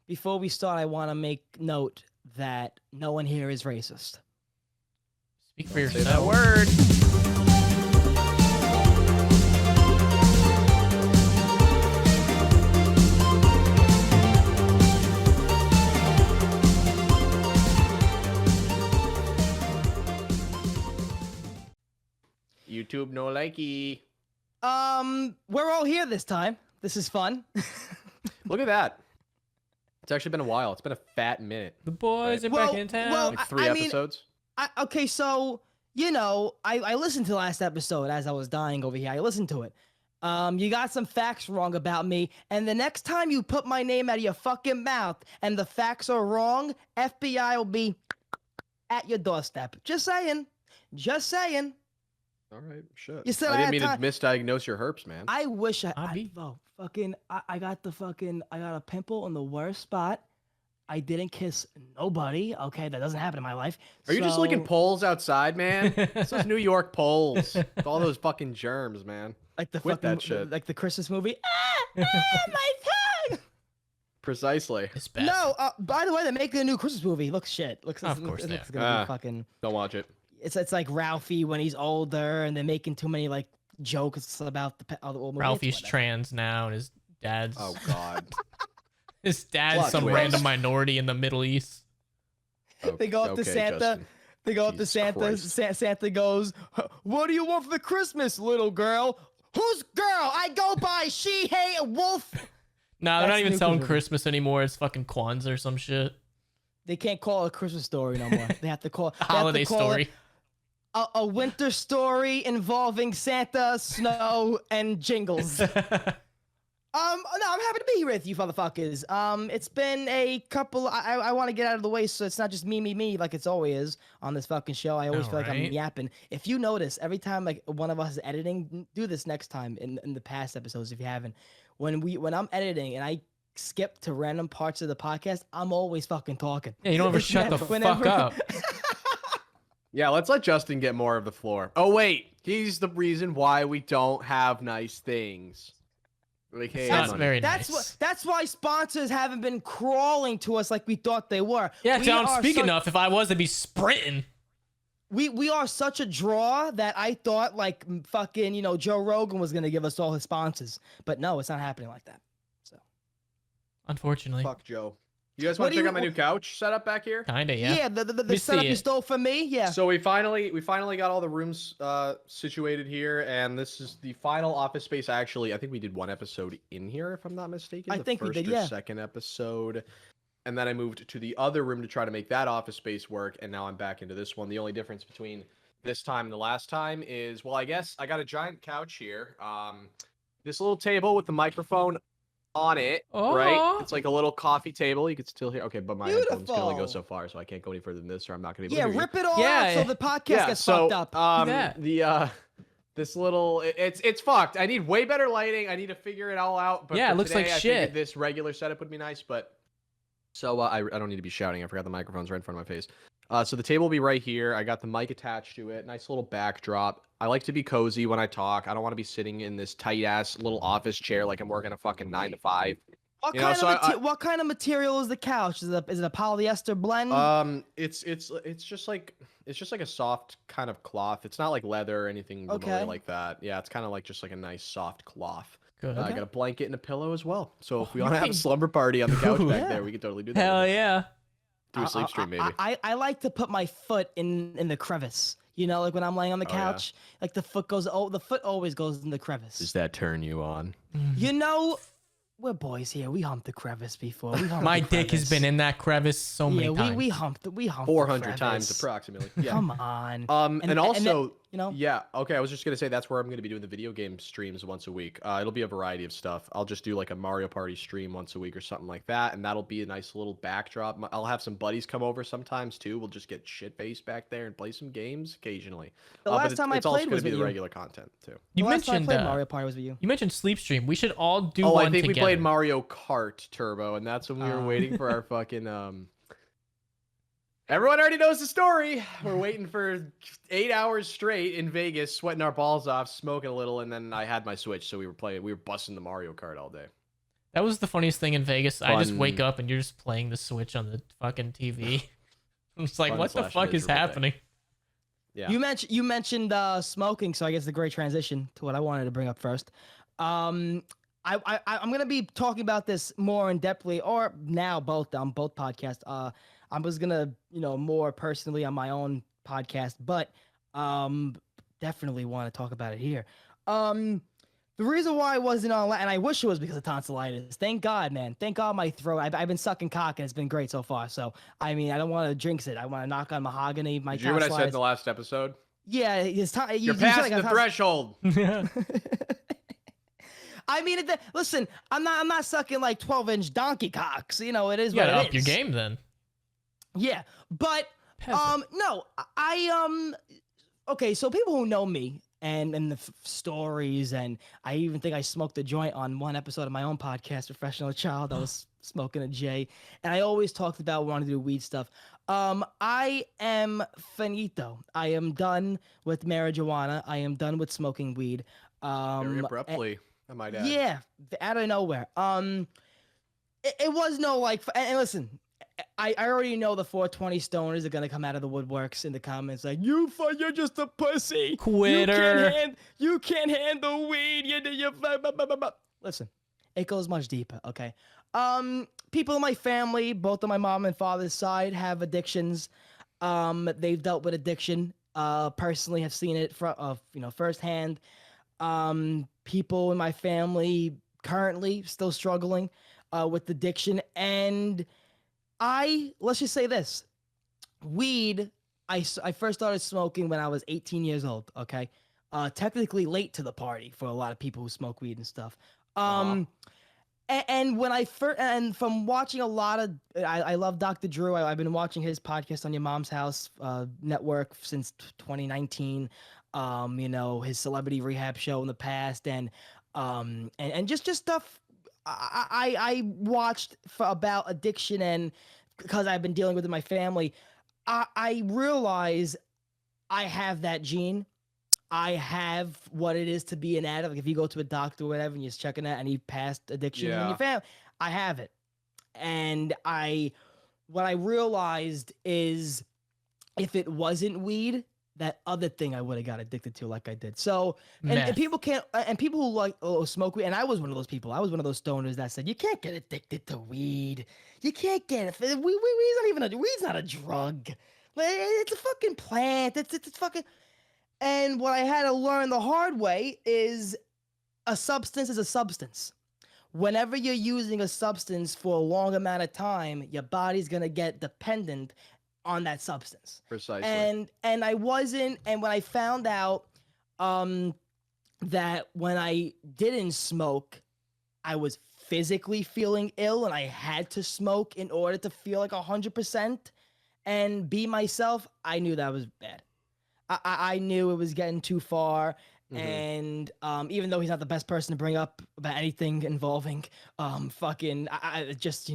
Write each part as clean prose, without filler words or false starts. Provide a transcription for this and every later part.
before we start, I want to make note that no one here is racist. Speak for Say yourself. that word. YouTube no likey. We're all here this time. This is fun. Look at that. It's actually been a while. It's been a fat minute. The boys Right. are back in town. well, Like 3 I mean, episodes. Okay, so I listened to the last episode as I was dying over here. I listened to it. You got some facts wrong about me, and the next time you put my name out of your fucking mouth and the facts are wrong, FBI will be at your doorstep. Just saying. Just saying. All right, shit. You said I I didn't had mean time. to misdiagnose your herpes, man. I wish I got a pimple in the worst spot. I didn't kiss nobody. Okay, that doesn't happen in my life. Are you just licking So, poles outside, man? It's those New York poles. With all those fucking germs, man. like the Quit fucking that shit. like the Christmas movie? My tongue! Precisely. It's best. No, by the way, they're making a new Christmas movie. Looks shit. Looks Of course it they looks gonna be fucking. Don't watch it. It's like Ralphie when he's older, and they're making too many like jokes about the old movie. Ralphie's It's whatever. trans now, and his dad's Oh God. his dad's Plot some twist. random minority in the Middle East. They go up to Okay, Santa. Justin. They go up to Jesus Santa. Christ. Santa goes, "What do you want for Christmas, little girl?" Whose girl? I go by she, hey, wolf. No, they're That's not the even new selling Christmas. Christmas anymore. It's fucking Kwanzaa or some shit. They can't call it a Christmas story no more. They have to call they have to Holiday call story. it a winter story involving Santa, snow, and jingles. No, I'm happy to be here with you, motherfuckers. It's been a couple. I want to get out of the way so it's not just me like it's always is on this fucking show. I always feel like I'm Alright. yapping. If you notice, every time like one of us is editing, do this next time in the past episodes if you haven't. When I'm editing and I skip to random parts of the podcast, I'm always fucking talking. Yeah, you don't ever It's shut the never- fuck whenever- up. Yeah, let's let Justin get more of the floor. Oh wait, he's the reason why we don't have nice things. Like, hey, That's money. very That's nice. that's why sponsors haven't been crawling to us like we thought they were. Yeah, We don't are speak such- enough. If I was, I'd be sprinting. We are such a draw that I thought like fucking Joe Rogan was gonna give us all his sponsors, but no, it's not happening like that. So Unfortunately. Fuck Joe. You guys What want do to check you- out my new couch setup back here? Kinda, yeah. the me setup see you it. stole from me, yeah. So we finally got all the rooms situated here, and this is the final office space. Actually, I think we did one episode in here, if I'm not mistaken. I the think we first did, or yeah. second episode, and then I moved to the other room to try to make that office space work, and now I'm back into this one. The only difference between this time and the last time is, well, I guess I got a giant couch here. This little table with the microphone on it, right? Aw. It's like a little coffee table. You could still hear. Okay, but my headphones can only go Beautiful. so far, so I can't go any further than this, or I'm not gonna be able Yeah, to hear you. rip it all Yeah, out so yeah. the podcast gets fucked up. that. The this little it's fucked. I need way better lighting. I need to figure it all out. But Yeah, for it looks like today, I figured shit. this regular setup would be nice, but so I don't need to be shouting. I forgot the microphone's right in front of my face. So the table will be right here. I got the mic attached to it. Nice little backdrop. I like to be cozy when I talk. I don't want to be sitting in this tight ass little office chair like I'm working a fucking 9 to 5. What you know, kind so of what kind of material is the couch? Is it a polyester blend? It's just like a soft kind of cloth. It's not like leather or anything remotely Okay. like that. Yeah, it's kind of like just like a nice soft cloth. Good. I got a blanket and a pillow as well. So if we Oh, want to have a nice. slumber party on the couch back Yeah. there, we could totally do that. Hell yeah. Do a sleep stream maybe. I like to put my foot in the crevice. Like when I'm laying on the Oh, yeah. couch, like the foot always goes in the crevice. Does that turn you on? We're boys here. We humped the crevice before. We humped My the dick has crevice. been in that crevice so many Yeah, times. we humped the 400 times crevice. approximately. Yeah. Come on. And also, then, yeah, okay, I was just gonna say that's where I'm gonna be doing the video game streams once a week. It'll be a variety of stuff. I'll just do like a Mario Party stream once a week or something like that, and that'll be a nice little backdrop. I'll have some buddies come over sometimes too. We'll just get shit faced back there and play some games occasionally. The But last time I it's also played gonna was be with the you. regular content too. You the last time I mentioned played Mario Party was with you. you mentioned sleep stream. We should all do Oh, one I think we together. played Mario Kart Turbo, and that's when we were Oh. waiting for our fucking Everyone already knows the story. We're waiting for 8 hours straight in Vegas, sweating our balls off, smoking a little, and then I had my Switch, so we were busting the Mario Kart all day. That was the funniest thing in Vegas. I just wake Fun. up and you're just playing the Switch on the fucking TV. I'm just like, Fun what the slash fuck is miserable day. happening? Yeah. You mentioned smoking, so I guess the great transition to what I wanted to bring up first. I'm gonna be talking about this more in depthly, or now both on both podcasts. I was gonna more personally on my own podcast, but definitely want to talk about it here. The reason why I wasn't on, and I wish it was because of tonsillitis. Thank God, man. Thank God my throat. I've been sucking cock and it's been great so far. So I mean, I don't want to jinx it. I want to knock on mahogany. My Did you hear what I said in tonsillitis. the last episode? Yeah, it's time. You're past the threshold. I mean, listen, I'm not sucking like 12-inch donkey cocks. It is You what gotta it up your is. game then. Yeah, but Peasant. no, okay. So people who know me and the stories, and I even think I smoked a joint on one episode of my own podcast, Professional Child. I was smoking a J, and I always talked about wanting to do weed stuff. I am finito. I am done with marijuana. I am done with smoking weed. Very abruptly, I might add. Yeah, out of nowhere. It was no like, and listen, I already know the 420 stoners are gonna come out of the woodworks in the comments like, you're just a pussy, Quitter. you can't handle weed. You blah, blah, blah, blah, blah. Listen, it goes much deeper. Okay, people in my family, both on my mom and father's side, have addictions. They've dealt with addiction. Personally, have seen it firsthand. People in my family currently still struggling with addiction, and let's just say this: weed. I first started smoking when I was 18 years old. Okay, technically late to the party for a lot of people who smoke weed and stuff. And when I first, and from watching a lot of, I love Dr. Drew. I've been watching his podcast on Your Mom's House network since 2019. His celebrity rehab show in the past, and just stuff I watched about addiction, and because I've been dealing with it in my family, I realize I have that gene. I have what it is to be an addict. Like if you go to a doctor or whatever and you're checking that and you passed addiction in your family, I have it. And what I realized is if it wasn't weed, that other thing I would have got addicted to like I did. So, and people can't, and people who like, smoke weed, and I was one of those people. I was one of those stoners that said, you can't get addicted to weed. You can't get it. Weed's not a drug. It's a fucking plant. It's fucking, and what I had to learn the hard way is a substance is a substance. Whenever you're using a substance for a long amount of time, your body's going to get dependent on that substance. Precisely. And I wasn't, and when I found out that when I didn't smoke, I was physically feeling ill and I had to smoke in order to feel like 100% and be myself, I knew that was bad. I knew it was getting too far. And even though he's not the best person to bring up about anything involving just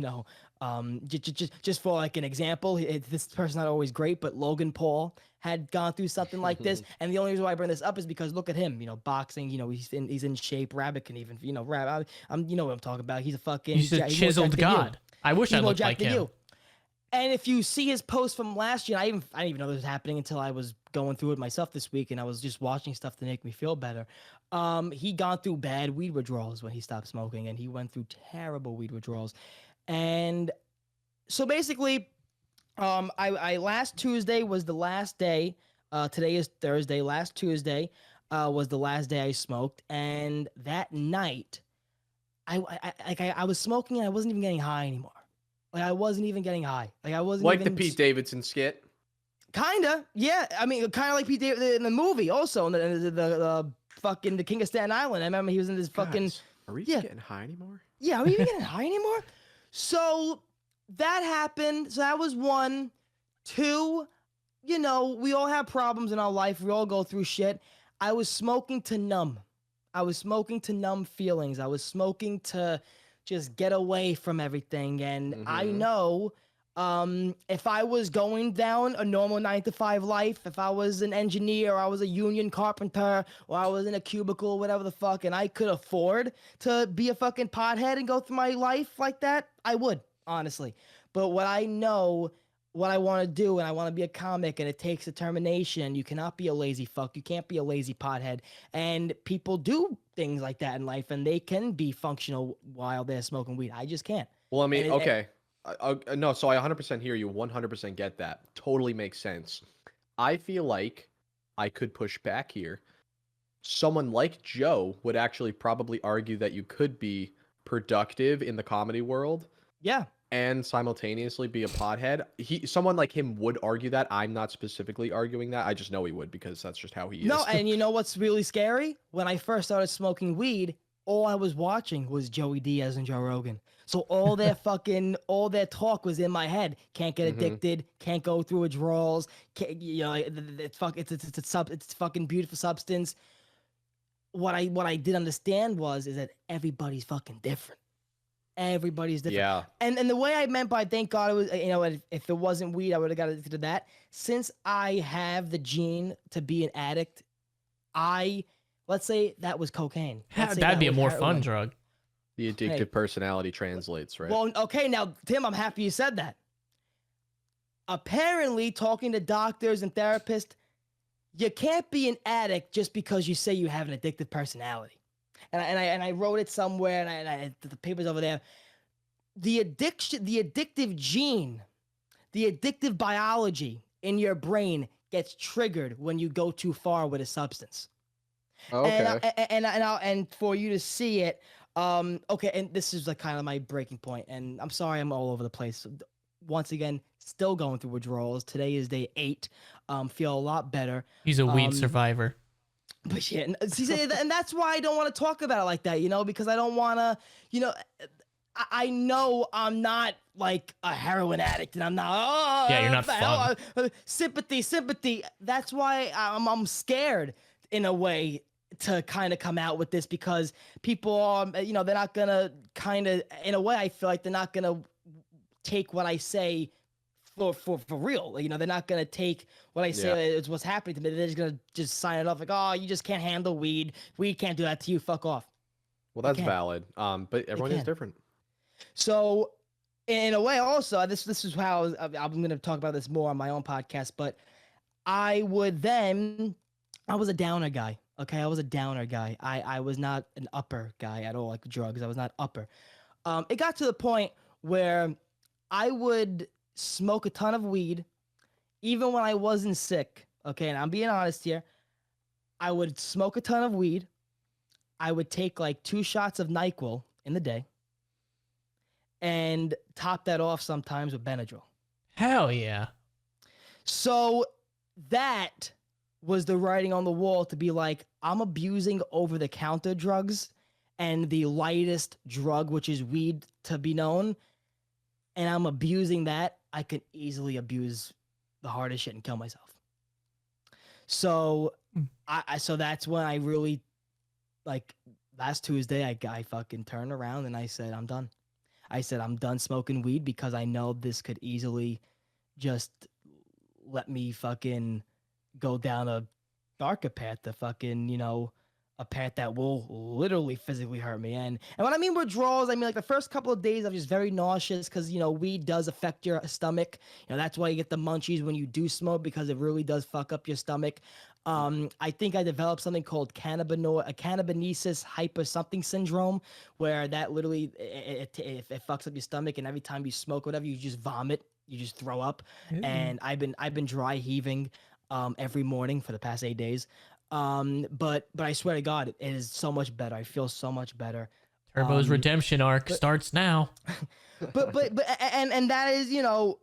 for like an example, this person's not always great, but Logan Paul had gone through something like this, and the only reason why I bring this up is because look at him, boxing, he's in shape. Rabbit can even, what I'm talking about. He's a fucking He's a chiseled god. I wish I looked like him. And if you see his post from last year, I didn't even know this was happening until I was going through it myself this week, and I was just watching stuff to make me feel better. He gone through bad weed withdrawals when he stopped smoking, and he went through terrible weed withdrawals. And so basically, I last Tuesday was the last day. Today is Thursday. Last Tuesday was the last day I smoked, and that night, I was smoking and I wasn't even getting high anymore. Like I wasn't even getting high. Like I wasn't like even the Pete Davidson skit. Kinda, yeah. I mean, kind of like Pete Davidson in the movie. Also, in the fucking the King of Staten Island. I remember he was in this fucking. Guys, are we getting high anymore? Yeah, are we even getting high anymore? So that happened. So that was 1. 2. We all have problems in our life. We all go through shit. I was smoking to numb. I was smoking to numb feelings. I was smoking to just get away from everything. And I know If I was going down a normal 9 to 5 life, if I was an engineer or I was a union carpenter or I was in a cubicle, whatever the fuck, and I could afford to be a fucking pothead and go through my life like that, I would, honestly. But what I know, what I want to do, and I want to be a comic, and it takes determination. You cannot be a lazy fuck. You can't be a lazy pothead. And people do things like that in life, and they can be functional while they're smoking weed. I just can't. Well, I mean, And okay. No, so I 100% hear you, 100% get that. Totally makes sense. I feel like I could push back here. Someone like Joe would actually probably argue that you could be productive in the comedy world yeah. and simultaneously be a pothead. Someone like him would argue that. I'm not specifically arguing that. I just know he would because that's just how he No, is. and you know what's really scary? When I first started smoking weed, all I was watching was Joey Diaz and Joe Rogan. So all their talk was in my head. Can't get addicted. Can't go through withdrawals. Can't, you know, it's fucking beautiful substance. What I did understand is that everybody's fucking different. Everybody's different. Yeah. And the way I meant by thank God it was, you know, if it wasn't weed, I would have got addicted to that. Since I have the gene to be an addict, let's say that was cocaine. Let's say That'd that be a was more heroin. fun drug. The addictive personality translates, right? Well, okay, now Tim, I'm happy you said that. Apparently, talking to doctors and therapists, you can't be an addict just because you say you have an addictive personality. And I wrote it somewhere, and the paper's over there. The addictive gene, the addictive biology in your brain gets triggered when you go too far with a substance. Okay. And for you to see it, okay, and this is like kind of my breaking point, and I'm sorry I'm all over the place. Once again, still going through withdrawals. Today is day 8. Feel a lot better. He's a weed survivor. But yeah, and that's why I don't want to talk about it like that, you know, because I don't want to, you know, I know I'm not like a heroin addict, and I'm not. Oh, Yeah, you're not fun. Sympathy. That's why I'm scared in a way to kind of come out with this, because people are, you know, they're not gonna kind of, in a way, I feel like they're not gonna take what I say for real. You know, they're not gonna take what I say is what's happening to me. They're just gonna sign it off like, oh, you just can't handle weed. Weed can't do that to you. Fuck off. Well, that's valid. But everyone is different. So, in a way, also, this is how I'm going to talk about this more on my own podcast. But I was a downer guy. Okay, I was a downer guy. I was not an upper guy at all, like drugs. I was not upper. It got to the point where I would smoke a ton of weed, even when I wasn't sick. Okay, and I'm being honest here. I would smoke a ton of weed. I would take like 2 shots of NyQuil in the day, and top that off sometimes with Benadryl. Hell yeah. So that was the writing on the wall to be like, I'm abusing over-the-counter drugs and the lightest drug, which is weed, to be known, and I'm abusing that. I could easily abuse the hardest shit and kill myself. So so that's when I really, like, last Tuesday, I fucking turned around and I said, I'm done. I said, I'm done smoking weed, because I know this could easily just let me fucking go down a darker path, to fucking, you know, a path that will literally physically hurt me. And when I mean withdrawals, I mean like the first couple of days I'm just very nauseous, because, you know, weed does affect your stomach. You know, that's why you get the munchies when you do smoke, because it really does fuck up your stomach. I think I developed something called cannabinesis hyper something syndrome, where that literally it fucks up your stomach, and every time you smoke whatever, you just vomit, you just throw up. And I've been dry heaving every morning for the past 8 days. But I swear to God, it is so much better. I feel so much better. Turbo's redemption arc starts now. But that is, you know,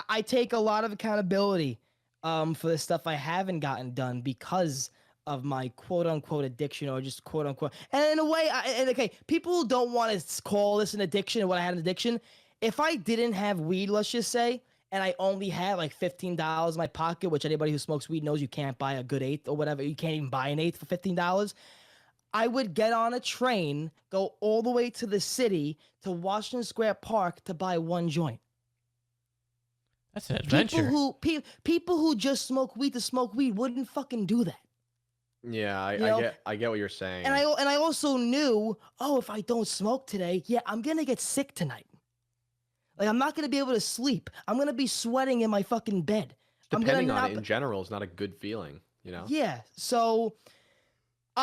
I take a lot of accountability for the stuff I haven't gotten done because of my quote unquote addiction, or just quote unquote. And in a way, okay, people don't want to call this an addiction, or what I had an addiction. If I didn't have weed, let's just say, and I only had like $15 in my pocket, which anybody who smokes weed knows you can't buy a good eighth or whatever. You can't even buy an eighth for $15. I would get on a train, go all the way to the city, to Washington Square Park, to buy one joint. That's an adventure. People who just smoke weed to smoke weed wouldn't fucking do that. Yeah, You know? I get what you're saying. And I also knew, oh, if I don't smoke today, yeah, I'm gonna get sick tonight. Like, I'm not gonna be able to sleep. I'm gonna be sweating in my fucking bed. Depending on it in general is not a good feeling, you know. Yeah. So,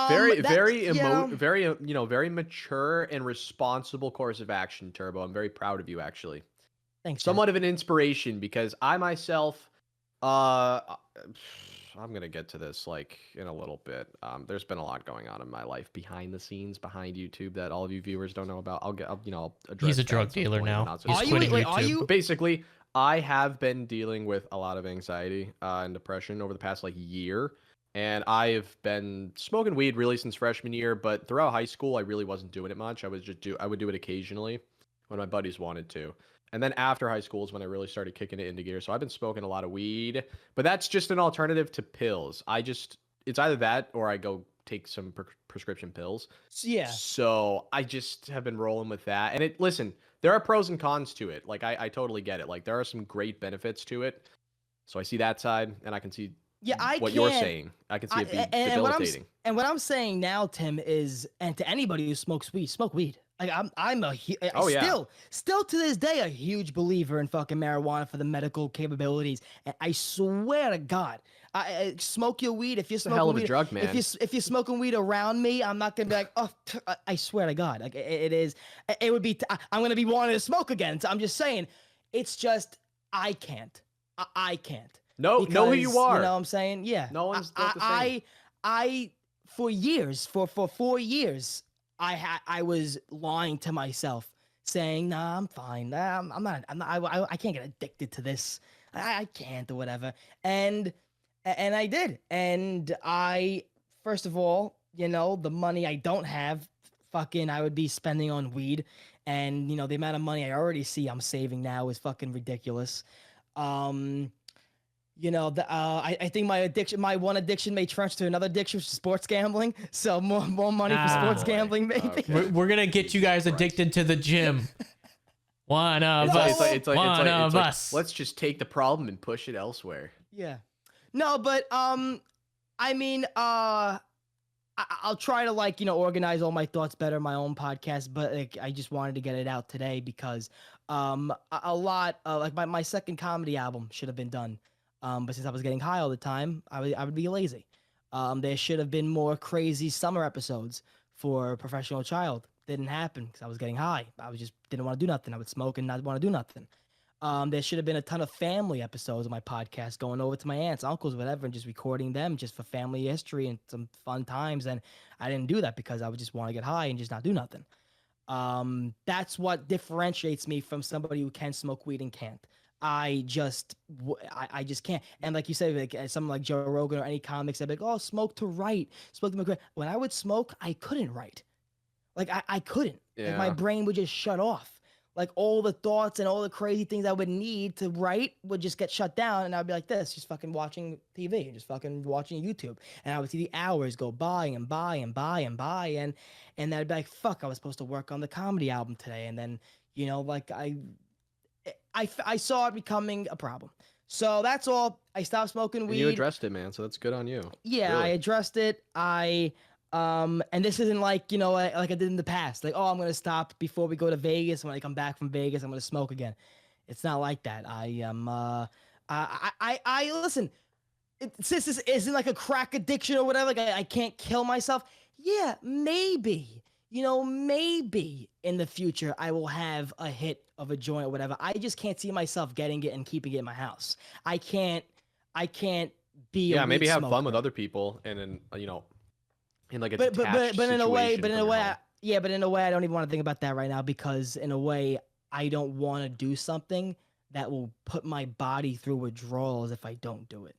Very yeah. very very mature and responsible course of action, Turbo. I'm very proud of you, actually. Thanks, Dad. Somewhat of an inspiration, because I myself, uh I'm gonna get to this like in a little bit. There's been a lot going on in my life behind the scenes, behind YouTube, that all of you viewers don't know about. I'll address He's a that drug at some dealer point, but now. not so He's much. quitting Wait, YouTube. are you? But basically, I have been dealing with a lot of anxiety and depression over the past like year, and I have been smoking weed really since freshman year. But throughout high school, I really wasn't doing it much. I would do it occasionally when my buddies wanted to. And then after high school is when I really started kicking it into gear. So I've been smoking a lot of weed, but that's just an alternative to pills. It's either that or I go take some prescription pills. Yeah. So I just have been rolling with that. And listen, there are pros and cons to it. Like I totally get it. Like there are some great benefits to it. So I see that side, and I can see what you're saying. I can see it being debilitating. What I'm saying now, Tim, is, and to anybody who smokes weed, smoke weed. Like still to this day a huge believer in fucking marijuana for the medical capabilities. And I swear to God, I smoke your weed. If you're smoking hell of a weed, drug, man. If you're smoking weed around me, I'm not gonna be like, oh, I swear to God, like it is. It would be. I'm gonna be wanting to smoke again. So I'm just saying, it's just I can't. I can't. Know who you are. You know what I'm saying? Yeah. No one's built the same. I for years, for 4 years, I was lying to myself, saying, "Nah, I'm fine. Nah, I'm not. I can't get addicted to this. I can't or whatever." And I did. And first of all, the money I don't have, fucking, I would be spending on weed, and the amount of money I already see I'm saving now is fucking ridiculous. I think my one addiction may transfer to another addiction, which is sports gambling. So more money for sports gambling, maybe. Okay. We're gonna get you guys addicted to the gym. One of us. Let's just take the problem and push it elsewhere. Yeah. No, but I mean, I'll try to organize all my thoughts better in my own podcast, but I just wanted to get it out today because a lot my second comedy album should have been done. But since I was getting high all the time, I would be lazy. There should have been more crazy summer episodes for Professional Child. Didn't happen because I was getting high. I was just didn't want to do nothing. I would smoke and not want to do nothing. There should have been a ton of family episodes of my podcast, going over to my aunts, uncles, whatever, and just recording them just for family history and some fun times. And I didn't do that because I would just want to get high and just not do nothing. That's what differentiates me from somebody who can smoke weed and can't. I just can't. And like you said, like someone like Joe Rogan or any comics, they'd be like, "Oh, smoke to write, smoke to make." When I would smoke, I couldn't write. Like I couldn't. Yeah. Like my brain would just shut off. Like all the thoughts and all the crazy things I would need to write would just get shut down, and I'd be like this, just fucking watching TV, just fucking watching YouTube, and I would see the hours go by and by and by and by, and I'd be like, "Fuck, I was supposed to work on the comedy album today," and then I saw it becoming a problem. So that's all. I stopped smoking weed. And you addressed it, man. So that's good on you. Yeah, really. I addressed it. And this isn't like I did in the past. Like, oh, I'm gonna stop before we go to Vegas. When I come back from Vegas, I'm gonna smoke again. It's not like that. I listen. Since this isn't like a crack addiction or whatever, like I can't kill myself. Yeah, maybe. Maybe in the future I will have a hit of a joint or whatever. I just can't see myself getting it and keeping it in my house. I can't be. Yeah, a maybe weed have smoker. fun with other people, and then in like a but detached in a way, situation but in from a your way, home. but in a way, I don't even want to think about that right now because in a way, I don't want to do something that will put my body through withdrawals if I don't do it.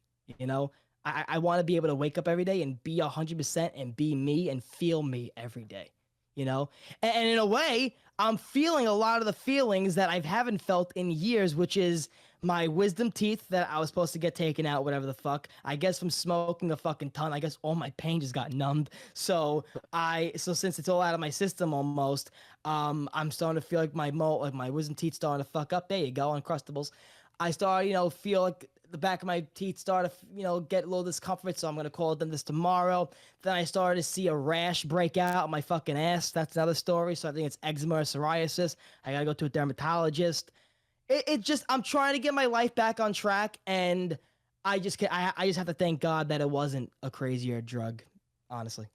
I want to be able to wake up every day and be 100% and be me and feel me every day. And in a way, I'm feeling a lot of the feelings that I haven't felt in years, which is my wisdom teeth that I was supposed to get taken out, whatever the fuck. I guess from smoking a fucking ton, I guess all my pain just got numbed. So since it's all out of my system almost, I'm starting to feel like my wisdom teeth starting to fuck up. There you go, Uncrustables. I started, feel like the back of my teeth started, get a little discomfort. So I'm gonna call them this tomorrow. Then I started to see a rash break out on my fucking ass. That's another story. So I think it's eczema or psoriasis. I gotta go to a dermatologist. It just, I'm trying to get my life back on track, and I just I just have to thank God that it wasn't a crazier drug, honestly.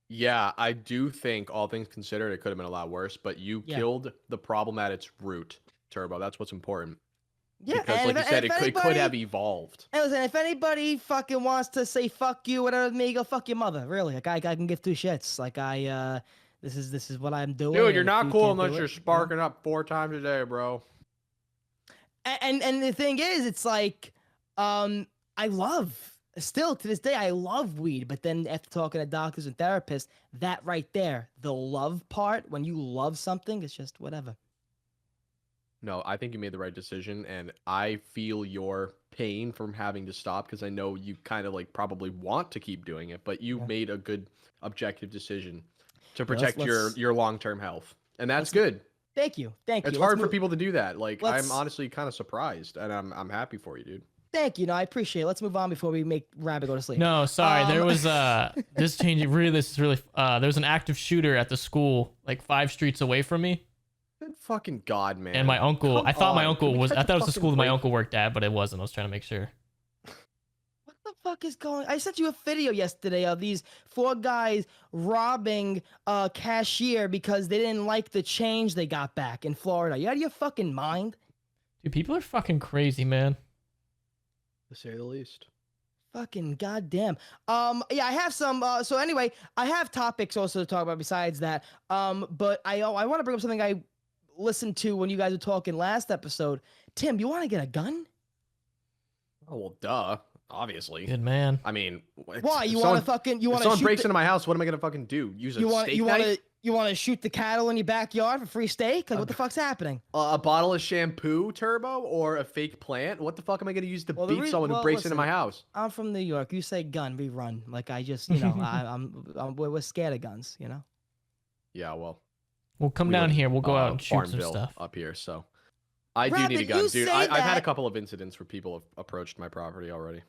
Yeah, I do think, all things considered, it could have been a lot worse, but you killed the problem at its root, Turbo. That's what's important. Yeah, Because, and like you said, it could have evolved. And listen, if anybody fucking wants to say fuck you, whatever, with me, go fuck your mother. Really, like I can give two shits. Like this is what I'm doing. Dude, you're and if not you cool can't do unless it, you're sparking up 4 times a day, bro. And the thing is, it's like, I love, still to this day, I love weed. But then after talking to doctors and therapists, that right there, the love part, when you love something, it's just whatever. No, I think you made the right decision, and I feel your pain from having to stop, because I know you kind of like probably want to keep doing it, but you made a good objective decision to protect your long-term health, and that's good. Thank you. It's hard for people to do that. Like, I'm honestly kind of surprised, and I'm happy for you, dude. Thank you. No, I appreciate it. Let's move on before we make Rabbit go to sleep. No, sorry. There was this is really there was an active shooter at the school like 5 streets away from me. Good fucking God, man. And my uncle, I thought my uncle was, I thought it was the school that my break? uncle worked at, but it wasn't. I was trying to make sure. What the fuck is going? I sent you a video yesterday of these 4 guys robbing a cashier because they didn't like the change they got back in Florida. You out of your fucking mind? Dude, people are fucking crazy, man. To say the least. Fucking goddamn. Yeah, I have some. So anyway, I have topics also to talk about besides that. But I want to bring up something I listened to when you guys were talking last episode. Tim, you want to get a gun? Oh well, duh. Obviously. Good man. I mean, why you want to fucking you want if to someone breaks into my house? What am I gonna fucking do? Use a steak knife? You want to shoot the cattle in your backyard for free steak? Like, what the fuck's happening? A bottle of shampoo, Turbo, or a fake plant? What the fuck am I gonna use to beat someone who breaks into my house? I'm from New York. You say gun, we run. Like I just, we're scared of guns, you know. Yeah, well. We'll come down here. We'll go out and shoot some stuff up here. So I do need a gun, dude. I've had a couple of incidents where people have approached my property already.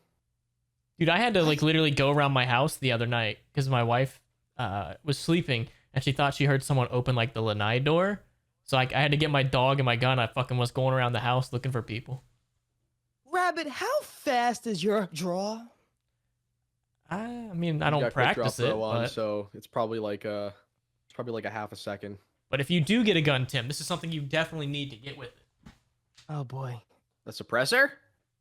Dude, I had to like literally go around my house the other night because my wife was sleeping and she thought she heard someone open like the lanai door. So I had to get my dog and my gun. I fucking was going around the house looking for people. Rabbit, how fast is your draw? I mean, I don't practice it, but... so it's probably like a half a second. But if you do get a gun, Tim, this is something you definitely need to get with it. Oh boy, a suppressor?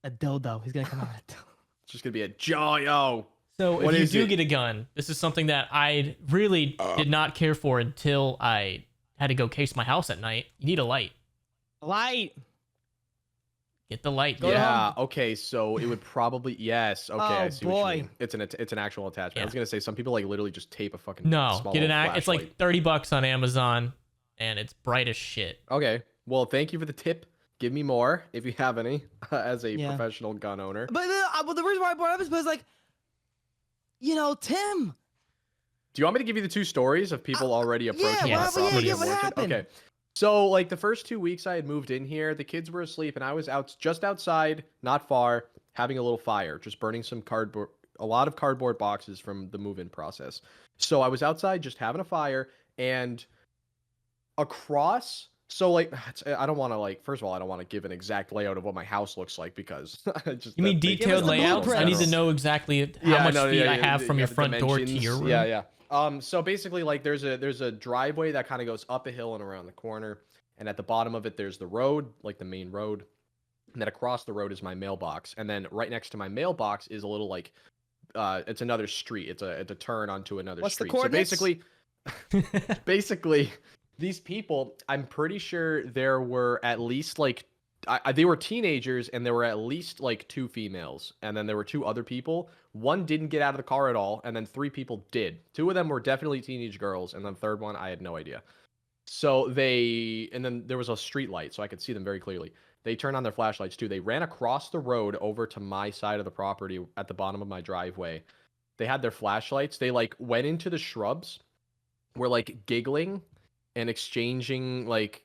A dildo. He's gonna come out with a dildo. It's just gonna be a yo. So if you do get a gun, this is something that I really did not care for until I had to go case my house at night. You need a light. Light. Get the light. Yeah. Okay. So it would probably yes. Okay. I see boy. what you mean. It's an actual attachment. Yeah. I was gonna say some people like literally just tape a fucking small get an flashlight. It's like $30 on Amazon, and it's bright as shit. Okay. Well, thank you for the tip. Give me more if you have any, as a professional gun owner. But the reason why I brought it up is because, like, Tim. Do you want me to give you the 2 stories of people already approaching my property? What happened? Okay. So, like, the first 2 weeks I had moved in here, the kids were asleep, and I was just outside, not far, having a little fire, just burning some a lot of cardboard boxes from the move-in process. So I was outside just having a fire, and across... So, like, I don't want to, like, first of all, I don't want to give an exact layout of what my house looks like because you mean detailed layouts? I need to know exactly how much feet I have from your front door to your room. Yeah. So basically, like, there's a driveway that kind of goes up a hill and around the corner, and at the bottom of it, there's the road, like the main road, and then across the road is my mailbox, and then right next to my mailbox is a little, like, it's another street. It's a turn onto another street. The coordinates? So basically. These people, I'm pretty sure there were at least like, they were teenagers and there were at least like 2 females. And then there were 2 other people. 1 didn't get out of the car at all. And then 3 people did. 2 of them were definitely teenage girls. And then the 3rd one, I had no idea. So and then there was a street light so I could see them very clearly. They turned on their flashlights too. They ran across the road over to my side of the property at the bottom of my driveway. They had their flashlights. They like went into the shrubs, were like giggling and exchanging like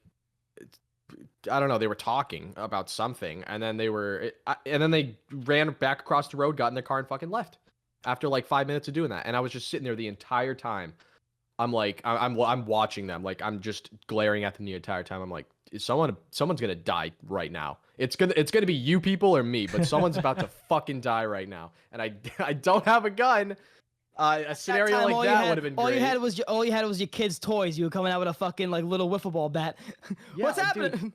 I don't know, they were talking about something, and then they ran back across the road, got in their car, and fucking left after like 5 minutes of doing that. And I was just sitting there the entire time. I'm like, I'm watching them, like I'm just glaring at them the entire time. I'm like, someone's gonna die right now. It's gonna be you people or me, but someone's about to fucking die right now, and I don't have a gun. A scenario like that would have been great. All you had was your kids' toys. You were coming out with a fucking like little wiffle ball bat. Yeah, What's happening? Dude,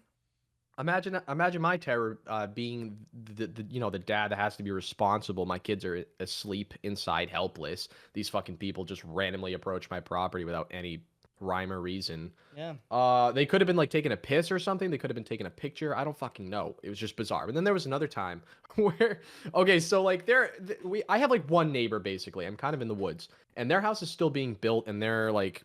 imagine my terror being the the dad that has to be responsible. My kids are asleep inside, helpless. These fucking people just randomly approach my property without any rhyme or reason. Yeah. They could have been like taking a piss or something. They could have been taking a picture. I don't fucking know. It was just bizarre. But then there was another time where, okay, so like I have like one neighbor basically. I'm kind of in the woods, and their house is still being built, and they're like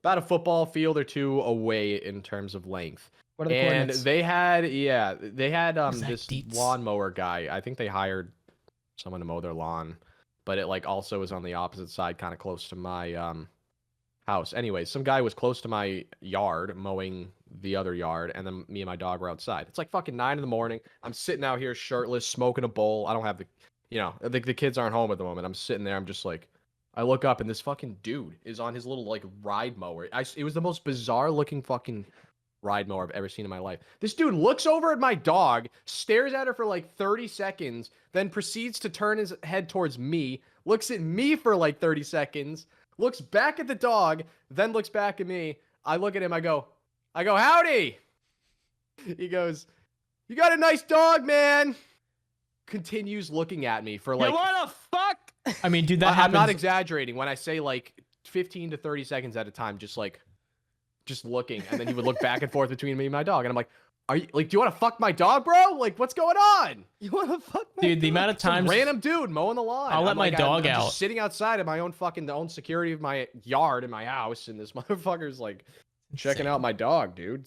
about a football field or two away in terms of length. What are the And coordinates? they had this deets? lawnmower guy. I think they hired someone to mow their lawn, but it like also was on the opposite side, kind of close to my house. Anyways, some guy was close to my yard mowing the other yard, and then me and my dog were outside. It's like fucking 9 in the morning. I'm sitting out here shirtless, smoking a bowl. I don't have the kids aren't home at the moment. I'm sitting there. I'm just like, I look up, and this fucking dude is on his little like ride mower. It was the most bizarre looking fucking ride mower I've ever seen in my life. This dude looks over at my dog, stares at her for like 30 seconds, then proceeds to turn his head towards me, looks at me for like 30 seconds, looks back at the dog, then looks back at me. I look at him, I go, howdy. He goes, you got a nice dog, man. Continues looking at me for like, You wanna fuck? I mean, dude, that I'm happens. not exaggerating when I say like 15 to 30 seconds at a time, just looking, and then he would look back and forth between me and my dog, and I'm like, "Are you like? Do you want to fuck my dog, bro? Like, what's going on?" You wanna fuck? Dude, the amount of Some times random dude mowing the lawn. I'll let I'm my like, dog I'm out. just sitting outside of my own security of my yard and my house, and this motherfucker's like checking out my dog, dude.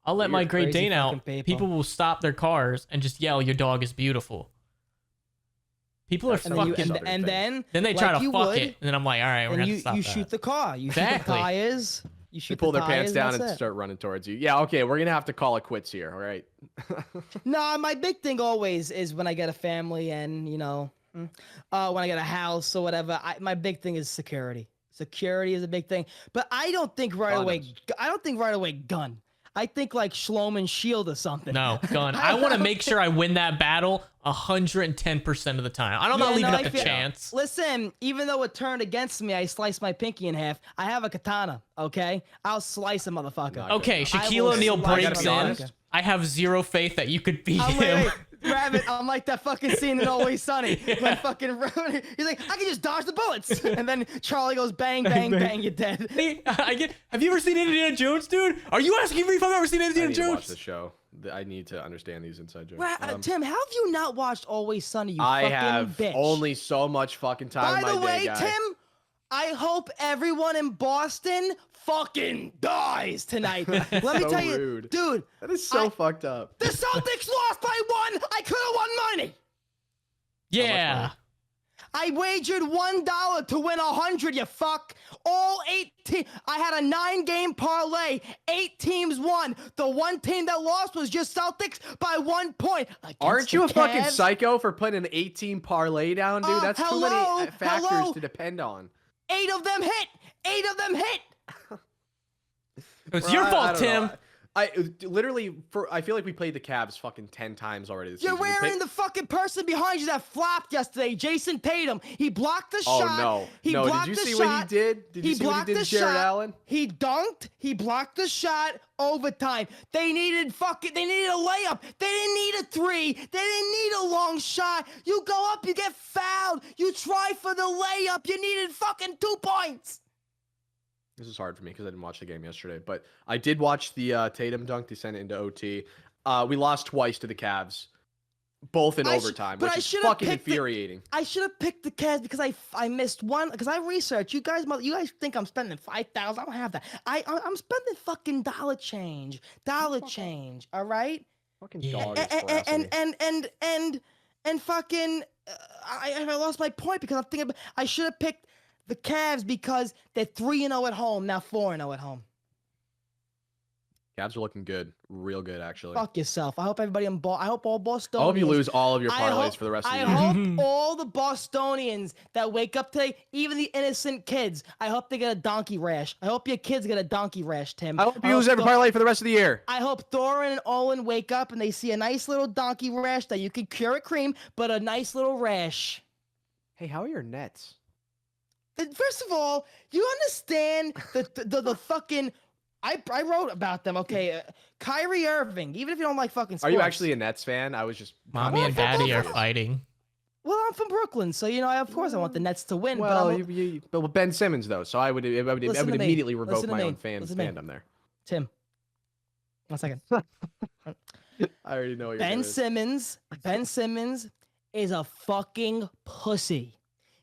I'll let my weird, Great crazy Dane out. fucking people. People will stop their cars and just yell, "Your dog is beautiful." People are That's And then, fucking. Southern thing. Then they try like to you fuck would, it, and then I'm like, all right, we're and gonna you stop that. shoot the car. You shoot Exactly. the tires. You They shoot pull the their pants tires, down that's and it. start running towards you. Yeah, okay, we're gonna have to call it quits here. All right. Nah, my big thing always is when I get a family and when I get a house or whatever. My big thing is security. Security is a big thing, but I don't think right away. Condoms. I don't think right away gun. I think like Schloman Shield or something. No, gun. I want to make sure I win that battle 110% of the time. I'm not Yeah, leaving no, up I a feel- chance. Listen, even though it turned against me, I sliced my pinky in half. I have a katana. Okay, I'll slice a motherfucker. Nice. Okay, I Shaquille will O'Neal slice breaks a in. motherfucker. I have zero faith that you could beat I'm him. like, Rabbit, I'm like that fucking scene in Always Sunny when fucking he's like, I can just dodge the bullets, and then Charlie goes bang, bang, bang, you're dead. Hey, have you ever seen Indiana Jones, dude? Are you asking me if I've ever seen I Indiana need to watch Jones? the show. I need to understand these inside jokes. Tim, how have you not watched Always Sunny? You I fucking have bitch. only so much fucking time By in the my way, day, guy. Tim, I hope everyone in Boston fucking dies tonight. Let me So tell you, rude. dude. That is so fucked up. The Celtics lost by 1. I could have won money. Yeah. I wagered $1 to win 100. You fuck. All 8 I had a 9-game parlay. 8 teams won. The one team that lost was just Celtics by 1 point. Aren't you a Against the fucking Cavs. psycho for putting an 18 parlay down, dude? That's too many factors hello. to depend on. 8 of them hit. 8 of them hit. It's Bro, your I fault, don't Tim. know. I literally I feel like we played the Cavs fucking 10 times already this You're season. wearing the fucking person behind you that flopped yesterday, Jason Tatum. He blocked the Oh shot. no. He No, blocked did you the see shot. what he did? Did you see what he blocked did the to Jared shot. Allen? He dunked. He blocked the shot. Overtime. They needed a layup. They didn't need a 3. They didn't need a long shot. You go up, you get fouled. You try for the layup. You needed fucking 2 points. This is hard for me because I didn't watch the game yesterday, but I did watch the Tatum dunk. They sent it into OT. We lost twice to the Cavs, both in overtime, which is fucking infuriating. I should have picked the Cavs because I missed one because I researched. You guys think I'm spending 5,000? I don't have that. I'm spending fucking dollar change. All right. Fucking Yeah. dog is harassing me. And fucking I lost my point because I'm thinking I should have picked the Cavs because they're 3-0 at home, now 4-0 at home. Cavs are looking good, real good actually. Fuck yourself. I hope everybody in I hope all Bostonians. I hope you lose all of your I parlays hope- for the rest of the I year. hope all the Bostonians that wake up today, even the innocent kids, I hope they get a donkey rash. I hope your kids get a donkey rash, Tim. I hope you lose every parlay for the rest of the year. I hope Thorin and Owen wake up and they see a nice little donkey rash that you can cure at cream, but a nice little rash. Hey, how are your Nets? First of all, you understand the fucking. I wrote about them. Okay, Kyrie Irving. Even if you don't like fucking sports. Are you actually a Nets fan? I was just. Mommy and daddy are fighting. Well, I'm from Brooklyn, so you know, of course, I want the Nets to win. Well, but but Ben Simmons though, so I would Listen to me. immediately revoke Listen to my me. own fandom there. Tim, 1 second. I already know what you're Ben doing. Simmons is a fucking pussy.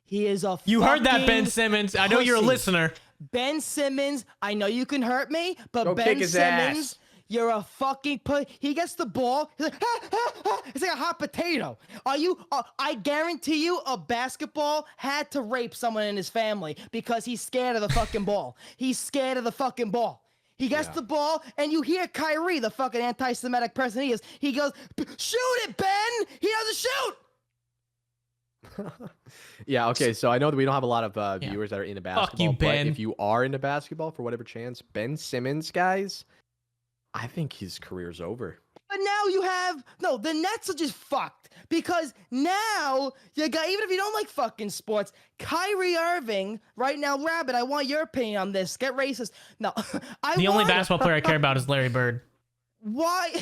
He is a. You heard that, Ben fucking Simmons. I know you're a pussy. listener. Ben Simmons, I know you can hurt me, but Go Ben kick his Simmons, ass. you're a fucking He gets the ball. He's like, ah, ah, ah. It's like a hot potato. Are you? I guarantee you, a basketball had to rape someone in his family because he's scared of the fucking ball. He's scared of the fucking ball. He gets the ball, and you hear Kyrie, the fucking anti-Semitic person he is. He goes, "Shoot it, Ben! He doesn't shoot." Yeah, okay, so I know that we don't have a lot of viewers that are into basketball, you, but Ben. if you are into basketball for whatever chance, Ben Simmons, guys, I think his career's over. But now you have the Nets are just fucked because now you got, even if you don't like fucking sports, Kyrie Irving right now. Rabbit, I want your opinion on this. Get racist. No, The only basketball player I care about is Larry Bird. Why?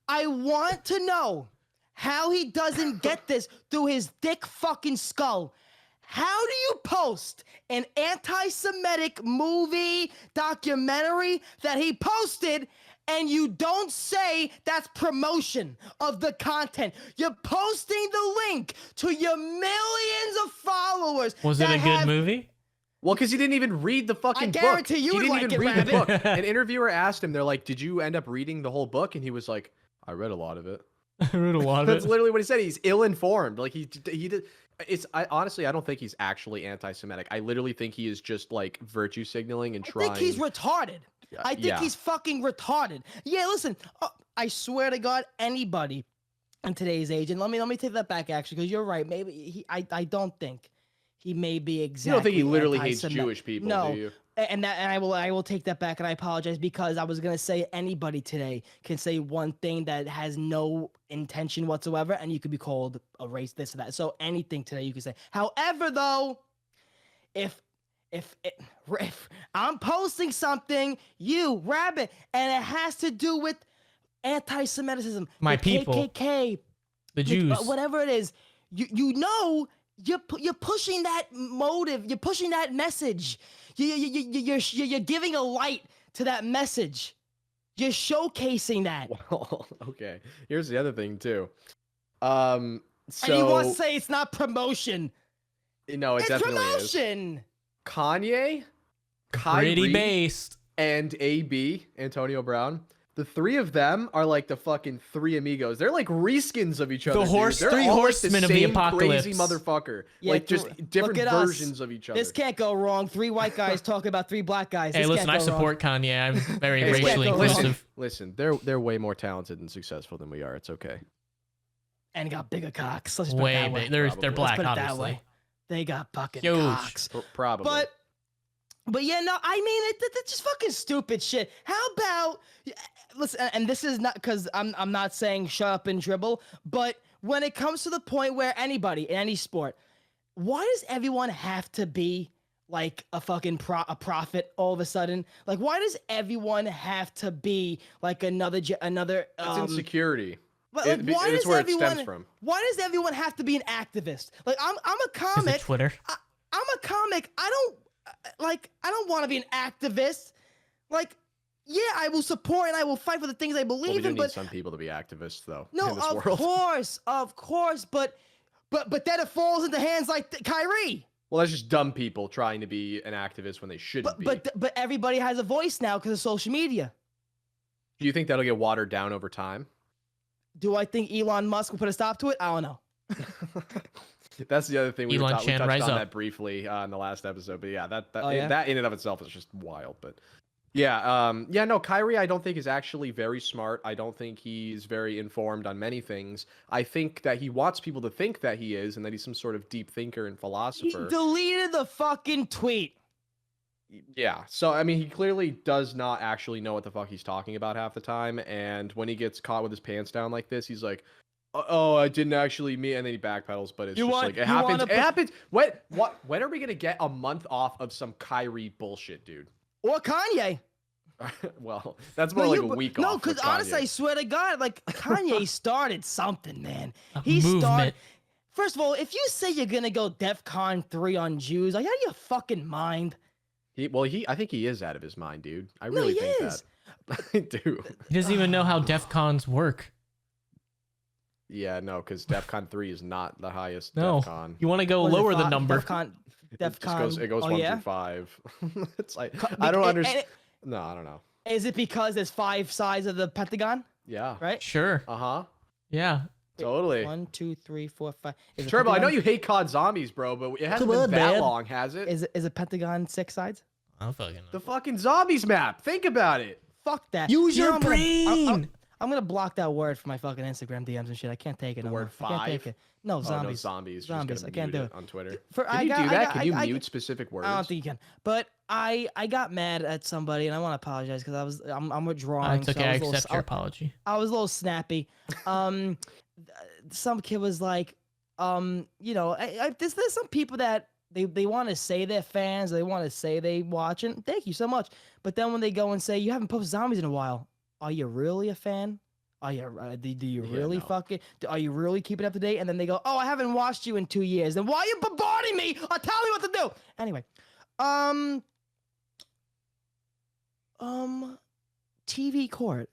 I want to know how he doesn't get this through his thick fucking skull. How do you post an anti-Semitic movie documentary that he posted and you don't say that's promotion of the content? You're posting the link to your millions of followers. Was it a good movie? Well, because he didn't even read the fucking book. guarantee you he would didn't like even it, read the Rabbit. book. An interviewer asked him, they're like, did you end up reading the whole book? And he was like, I read a lot of it. I read a lot of That's it. literally what he said. He's ill-informed. Like he did. Honestly, I don't think he's actually anti-Semitic. I literally think he is just like virtue signaling and I trying. think he's retarded. I think he's fucking retarded. Yeah, listen, I swear to God, anybody in today's age, and let me take that back actually, because you're right. Maybe I don't think he may be exactly. You don't think he literally hates anti-Semitic. Jewish people, No. do you? And I will take that back, and I apologize because I was gonna say anybody today can say one thing that has no intention whatsoever, and you could be called a race, this or that. So anything today you can say. However, though, if I'm posting something, you Rabbit, and it has to do with anti-Semitism, My the people. KKK, The Jews. whatever it is, you know. You're pushing that motive. You're pushing that message. You're giving a light to that message. You're showcasing that. Well, okay. Here's the other thing too. So And you want to say it's not promotion. no, it It's definitely promotion. is. Kanye, Pretty Kyrie, based. and AB, Antonio Brown. The three of them are like the fucking three amigos. They're like reskins of each other. Dude. They're three all horsemen like of the the same apocalypse. crazy motherfucker. Yeah, like just different look at us. versions of each other. This can't go wrong. 3 white guys talking about 3 black guys. Hey, This listen, can't I go wrong. support Kanye. I'm very Hey, racially go wrong. inclusive. Listen, they're way more talented and successful than we are. It's okay. And got bigger cocks. Let's just put it Way that way. big. They're Probably. black, Let's put it that obviously. way. They got fucking Huge. cocks. Probably. But yeah, no, I mean, it's just fucking stupid shit. How about, listen, and this is not, because I'm not saying shut up and dribble, but when it comes to the point where anybody in any sport, why does everyone have to be like a fucking a prophet all of a sudden? Like, why does everyone have to be like another That's insecurity. But like, why it's does where everyone? it stems from. Why does everyone have to be an activist? Like, I'm a Is it comic. Twitter? I'm a comic. I don't want to be an activist. Like, yeah, I will support and I will fight for the things I Well, believe we do in. need But some people to be activists, though. no, in this of world. course. But then it falls into hands like Kyrie. Well, that's just dumb people trying to be an activist when they shouldn't be. But everybody has a voice now because of social media. Do you think that'll get watered down over time? Do I think Elon Musk will put a stop to it? I don't know. That's the other thing we Elon touched Chan, on rise that up. briefly in the last episode. But yeah, that Oh, yeah? that in and of itself is just wild. But Yeah, no, Kyrie, I don't think is actually very smart. I don't think he's very informed on many things. I think that he wants people to think that he is, and that he's some sort of deep thinker and He philosopher. deleted the fucking tweet. Yeah, so I mean, he clearly does not actually know what the fuck he's talking about half the time. And when he gets caught with his pants down like this, he's like, "Oh, I didn't actually mean," and then he backpedals. But it's You just want- like it you happens. wanna It put- happens. When are we gonna get a month off of some Kyrie bullshit, dude? Or Kanye. Well, that's more No, like you- a week No, off. with because honestly, I Kanye. swear to God, like Kanye started something, man. A He started. movement. First of all, if you say you're gonna go DEFCON 3 on Jews, are you out of your fucking mind? I think he is out of his mind, dude. I No, really he think is. that. I do. He doesn't even know how DEF CONs work. Yeah, no, because DEFCON 3 is not the highest No. DEFCON. You want to go What is it, lower the fi- number. DEFCON. It just DEFCON. goes, it goes Oh 1 yeah. through 5. It's like Co- I don't and- understand. and No, I don't know. Is it because there's 5 sides of the Pentagon? Yeah. Right. Sure. Uh-huh. Yeah. Totally. 1, 2, 3, 4, 5. Is it Turbo, I know Pentagon- you hate COD Zombies, bro, but it hasn't Come been on, that man. long, has it? Is it Pentagon 6 sides? I don't fucking The know. fucking Zombies map. Think about it. Fuck that. Use You know, your I'm gonna- brain. I'm gonna block that word from my fucking Instagram DMs and shit. I can't take it. The no word more. I can't take 5? it. No, Oh, no, zombies. zombies. You're just Zombies. gonna I can't mute do it it. on Twitter. For- Can I you got- do I that? got- Can you I- mute specific words? I don't think you can. But I got mad at somebody and I want to apologize because I'm withdrawing. It's okay. so I was a little- accept your apology. I was a little snappy. Some kid was like, you know, there's some people that they want to say they're fans, they want to say they watch, and thank you so much. But then when they go and say you haven't posted zombies in a while, are you really a fan? Are you? Do you Yeah, really no. fucking? Are you really keeping up to date? And then they go, oh, I haven't watched you in 2 years. Then why are you bombarding me or telling me what to do? Anyway, TV court.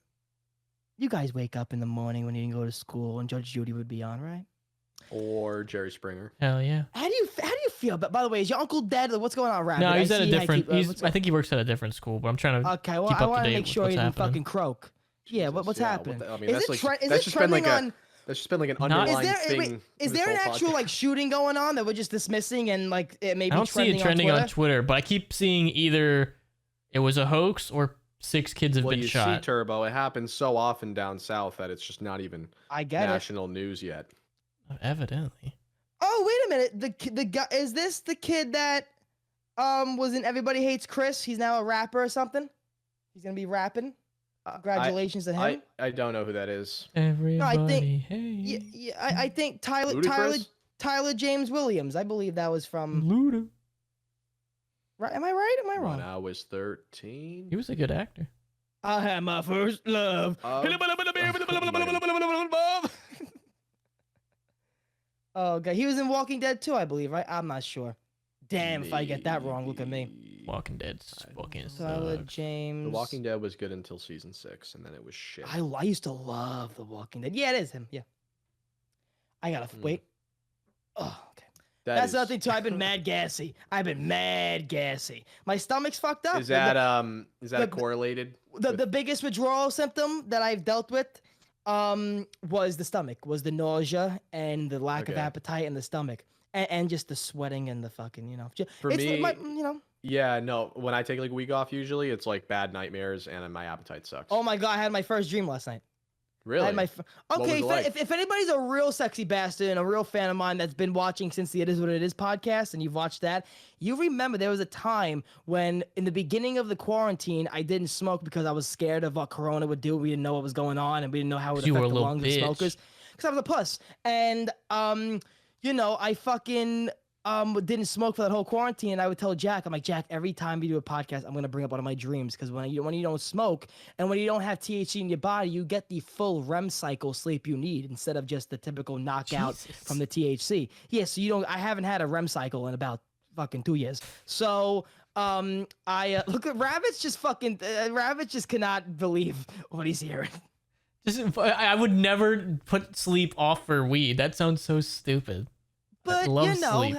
You guys wake up in the morning when you didn't go to school and Judge Judy would be on, right? Or Jerry Springer. Hell yeah. How do you feel? But by the way, is your uncle dead? What's going on, Rabbit? No, he's at a see how different. keep- what's I think he works at a different school, but I'm trying to. okay, well, keep I up to want to date make with sure what's he didn't happening. fucking croak. Yeah, what's Jesus, yeah, happening? I mean, Is that's it like tre- is that's it just been like trending on? that's just been like an Not- underlying Is there thing. wait, is this there an whole actual podcast. like shooting going on that we're just dismissing and like it may be I don't see it trending on Twitter, but I keep seeing either it was a hoax or 6 kids have Well, been you shot. see, Turbo, it happens so often down south that it's just not even I get it. national news yet. Evidently. Oh wait a minute, the guy is this the kid that was in Everybody Hates Chris? He's now a rapper or something. He's gonna be rapping. Congratulations to him. I don't know who that is. Everybody, hey. Yeah, I think Tyler Ludacris? James Williams. I believe that was from. Luda. Right? Am I right? Am I When wrong? I was 13. He was a good actor. I had my first love. Oh, God. He was in Walking Dead too, I believe, right? I'm not sure. Damn, if I get that wrong, look at me. Maybe. Walking Dead's fucking Tyler sucks. James. The Walking Dead was good until season 6, and then it was shit. I used to love The Walking Dead. Yeah, it is him. Yeah. I gotta wait. Oh, okay. That's another thing too. I've been mad gassy. My stomach's fucked up. Is that the- correlated? The biggest withdrawal symptom that I've dealt with was the stomach, was the nausea and the lack of Okay. appetite in the stomach, and just the sweating and the fucking, you know. For it's me- like you know. Yeah, no. When I take like a week off, usually it's like bad nightmares and my appetite sucks. Oh my God, I had my first dream last night. really? I had my was okay. it like? If anybody's a real sexy bastard and a real fan of mine that's been watching since the It Is What It Is podcast, and you've watched that, you remember there was a time when, in the beginning of the quarantine, I didn't smoke because I was scared of what Corona would do. We didn't know what was going on, and we didn't know how it would You were affect a the little lungs of bitch. smokers. Because I was a puss, and you know, I fucking didn't smoke for that whole quarantine. And I would tell Jack, I'm like, Jack, every time we do a podcast, I'm gonna bring up one of my dreams, because when you don't smoke and when you don't have THC in your body, you get the full REM cycle sleep you need instead of just the typical knockout Jesus. from the THC. Yeah, so you don't. I haven't had a REM cycle in about fucking 2 years. So I look at Rabbit's just fucking. Rabbit just cannot believe what he's hearing. I would never put sleep off for weed. That sounds so stupid. But I love you know, sleep.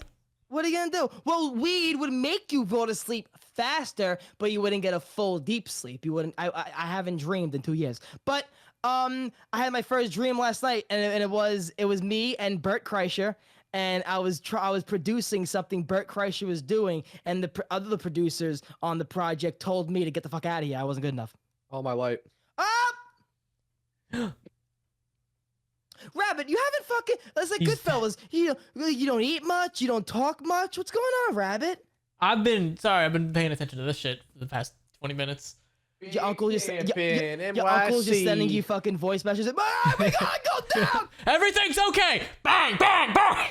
what are you gonna do? Well, weed would make you go to sleep faster, but you wouldn't get a full deep sleep. You wouldn't. I haven't dreamed in 2 years. But I had my first dream last night, and it was me and Bert Kreischer, and I was producing something Bert Kreischer was doing, and the other producers on the project told me to get the fuck out of here. I wasn't good enough. All my light. Ah! Rabbit, you haven't fucking. That's like Goodfellas. You don't eat much. You don't talk much. What's going on, Rabbit? I've been paying attention to this shit for the past 20 minutes. Your uncle just sending you fucking voice messages. Ah, we gotta go down. Everything's okay. Bang, bang, bang.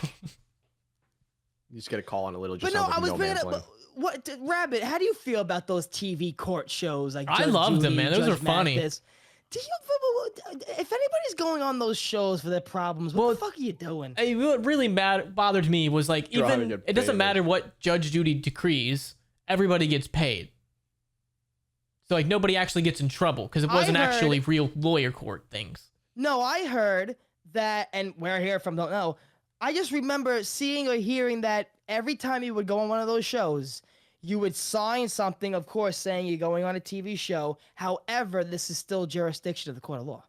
You just get a call on a little. But no, I was bringing up. What, Rabbit? How do you feel about those TV court shows? Like I Judge loved them, Judy, man. Those Judge are funny. Mathis? If anybody's going on those shows for their problems, what the fuck are you doing? What really bothered me was like, even it doesn't matter what Judge Judy decrees, everybody gets paid. So like nobody actually gets in trouble because it wasn't actually real lawyer court things. No, I heard that, and where I hear it from, don't know. I just remember seeing or hearing that every time you would go on one of those shows, you would sign something, of course, saying you're going on a TV show. However, this is still jurisdiction of the court of law.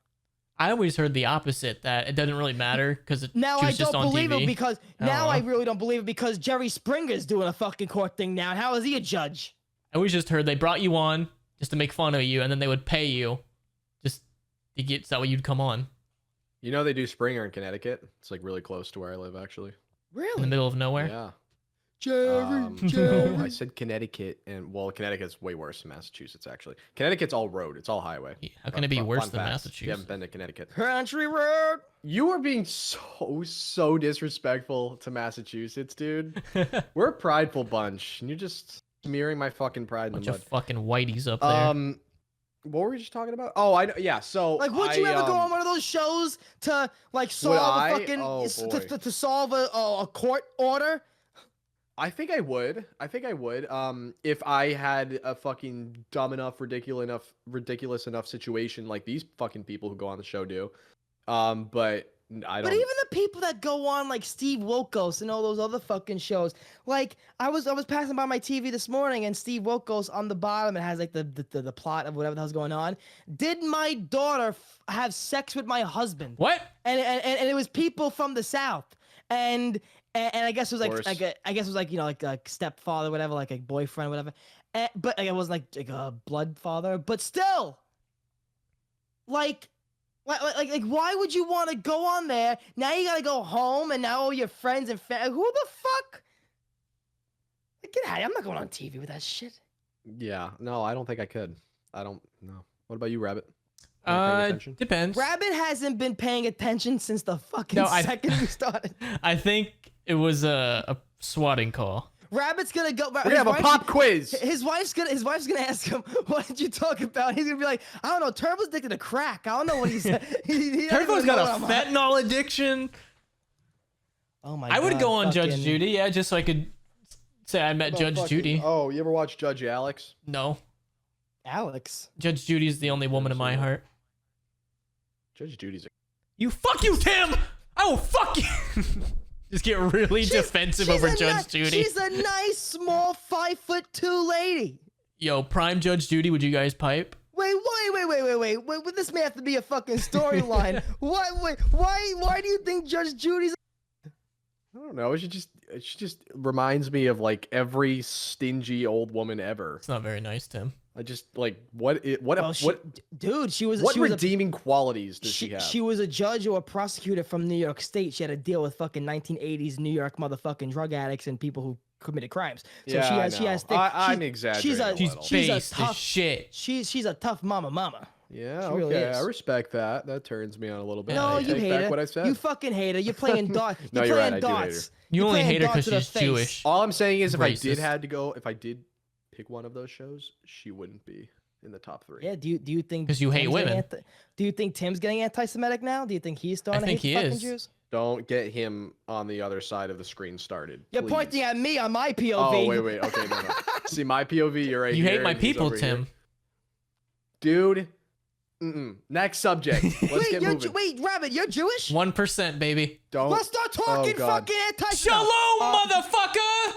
I always heard the opposite, that it doesn't really matter because now I don't believe TV. it because now I really don't believe it because Jerry Springer's doing a fucking court thing now. How is he a judge? I always just heard they brought you on just to make fun of you, and then they would pay you just to get so you'd come on. You know they do Springer in Connecticut. It's like really close to where I live, actually. Really? In the middle of nowhere. Yeah. Jerry. No, I said Connecticut, and well, Connecticut's way worse than Massachusetts. Actually, Connecticut's all road; it's all highway. Yeah, how can it be worse than fact, Massachusetts? You haven't been to Connecticut. Country road. You are being so disrespectful to Massachusetts, dude. We're a prideful bunch, and you're just smearing my fucking pride in the Bunch mud. of fucking whiteys up there. What were we just talking about? Oh, yeah. So like, would you ever go on one of those shows to like solve a fucking to solve a court order? I think I would. If I had a fucking dumb enough, ridiculous enough situation like these fucking people who go on the show do. But I don't. But even the people that go on like Steve Wilkos and all those other fucking shows, like I was passing by my TV this morning and Steve Wilkos on the bottom, it has like the plot of whatever the hell's going on. Did my daughter have sex with my husband? What? And it was people from the South and I guess it was like you know like a stepfather, whatever, like a boyfriend, whatever. But like, it wasn't like a blood father, but still, like why would you want to go on there? Now you gotta go home, and now all your friends and family. Who the fuck? Like, get out! I'm not going on TV with that shit. Yeah, no, I don't think I could. I don't know. What about you, Rabbit? Depends. Rabbit hasn't been paying attention since the fucking second we started. I think it was a swatting call. Rabbit's gonna go. We have a pop quiz. His wife's gonna ask him, "What did you talk about?" He's gonna be like, "I don't know. Turbo's addicted to crack. I don't know what he said." Turbo's got a fentanyl addiction. Oh my god! I would go on Judge Judy, yeah, just so I could say I met Judge Judy. Oh, you ever watch Judge Alex? No. Alex. Judge Judy's the only woman in my heart. Judge Judy's a... You fuck you, Tim! I will fuck you! Just get really defensive over Judge Judy. She's a nice, small, 5'2" lady. Yo, prime Judge Judy, would you guys pipe? Wait. This may have to be a fucking storyline. Why do you think Judge Judy's... I don't know. She just reminds me of like every stingy old woman ever. It's not very nice, Tim. I just like dude, she was redeeming qualities does she have? She was a judge or a prosecutor from New York State. She had to deal with fucking 1980s New York motherfucking drug addicts and people who committed crimes. So yeah, she has I'm exaggerating. She's a tough shit. She's a tough mama. Yeah, she okay, really is. I respect that. That turns me on a little bit. No, you hate her. What I said. You fucking hate her. You're playing darts. No, you're right. I do hate her. You only hate her because she's Jewish. All I'm saying is, if Racist. I did pick one of those shows, she wouldn't be in the top 3. Yeah. Do you think? Because you hate women. Do you think Tim's getting anti-Semitic now? Do you think he's starting to hate fucking Jews? Don't get him on the other side of the screen started. You're pointing at me on my POV. Oh wait. Okay, no. See my POV. You're right. You here, hate my people, Tim. Dude. Next subject. Let's get moving. Wait, Rabbit, you're Jewish? 1%, baby. Let's start talking fucking Shalom, motherfucker!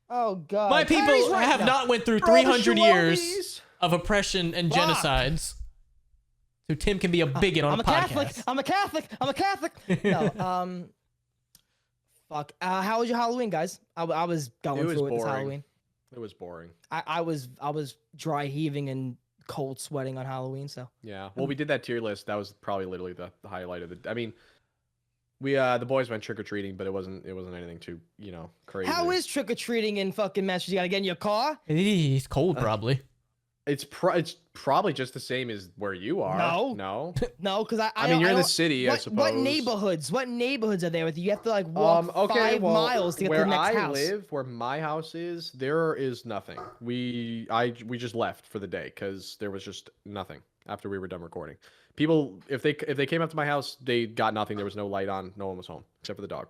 Oh god. My people have not went through 300 years of oppression and genocides. So Tim can be a bigot on a podcast. I'm a Catholic. No, Fuck. How was your Halloween, guys? I was going was through it this boring. Halloween. It was boring. I was dry heaving and cold sweating on Halloween. So Yeah. Well, we did that tier list. That was probably literally the highlight of the. I mean, we the boys went trick or treating, but it wasn't anything too crazy. how is trick or treating in fucking Massachusetts? You gotta get in your car. He's cold, probably. It's probably just the same as where you are. No. No, because I mean, you're in the don't- city, I suppose. What neighborhoods? What neighborhoods are there with you? You have to like walk 5 miles to get to where the next I house. live, where my house is, there is nothing. We just left for the day because there was just nothing after we were done recording. People, if they came up to my house, they got nothing. There was no light on. No one was home except for the dog.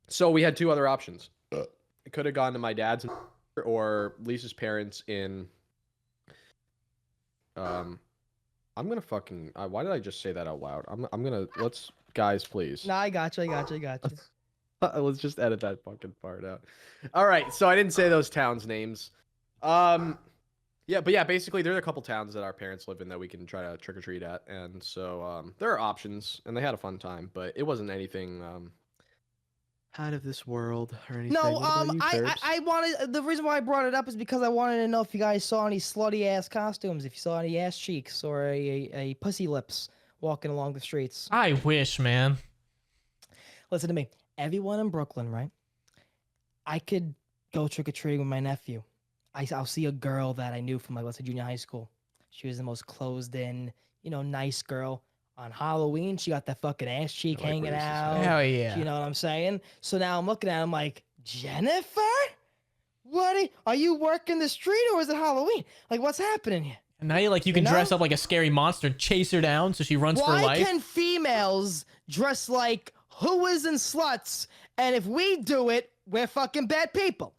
So we had 2 other options. It could have gone to my dad's or Lisa's parents in. I'm gonna fucking. Why did I just say that out loud? I'm gonna. Let's guys, please. No, I got you. Let's just edit that fucking part out. All right, so I didn't say those towns' names. Yeah, but yeah, basically there are a couple towns that our parents live in that we can try to trick or treat at, and so there are options, and they had a fun time, but it wasn't anything out of this world or anything. No, What about you, Curbs? I wanted the reason why I brought it up is because I wanted to know if you guys saw any slutty ass costumes, if you saw any ass cheeks or a pussy lips walking along the streets. I wish, man. Listen to me. Everyone in Brooklyn, right? I could go trick or treating with my nephew. I'll see a girl that I knew from like let's say junior high school. She was the most closed in, nice girl. On Halloween, she got that fucking ass cheek I like what hanging you're saying. out. Hell yeah. You know what I'm saying? So now I'm looking at him like, Jennifer? What are you working the street or is it Halloween? Like, what's happening here? And now you can dress up like a scary monster and chase her down so she runs for Why life. can females dress like hooas and sluts? And if we do it, we're fucking bad people.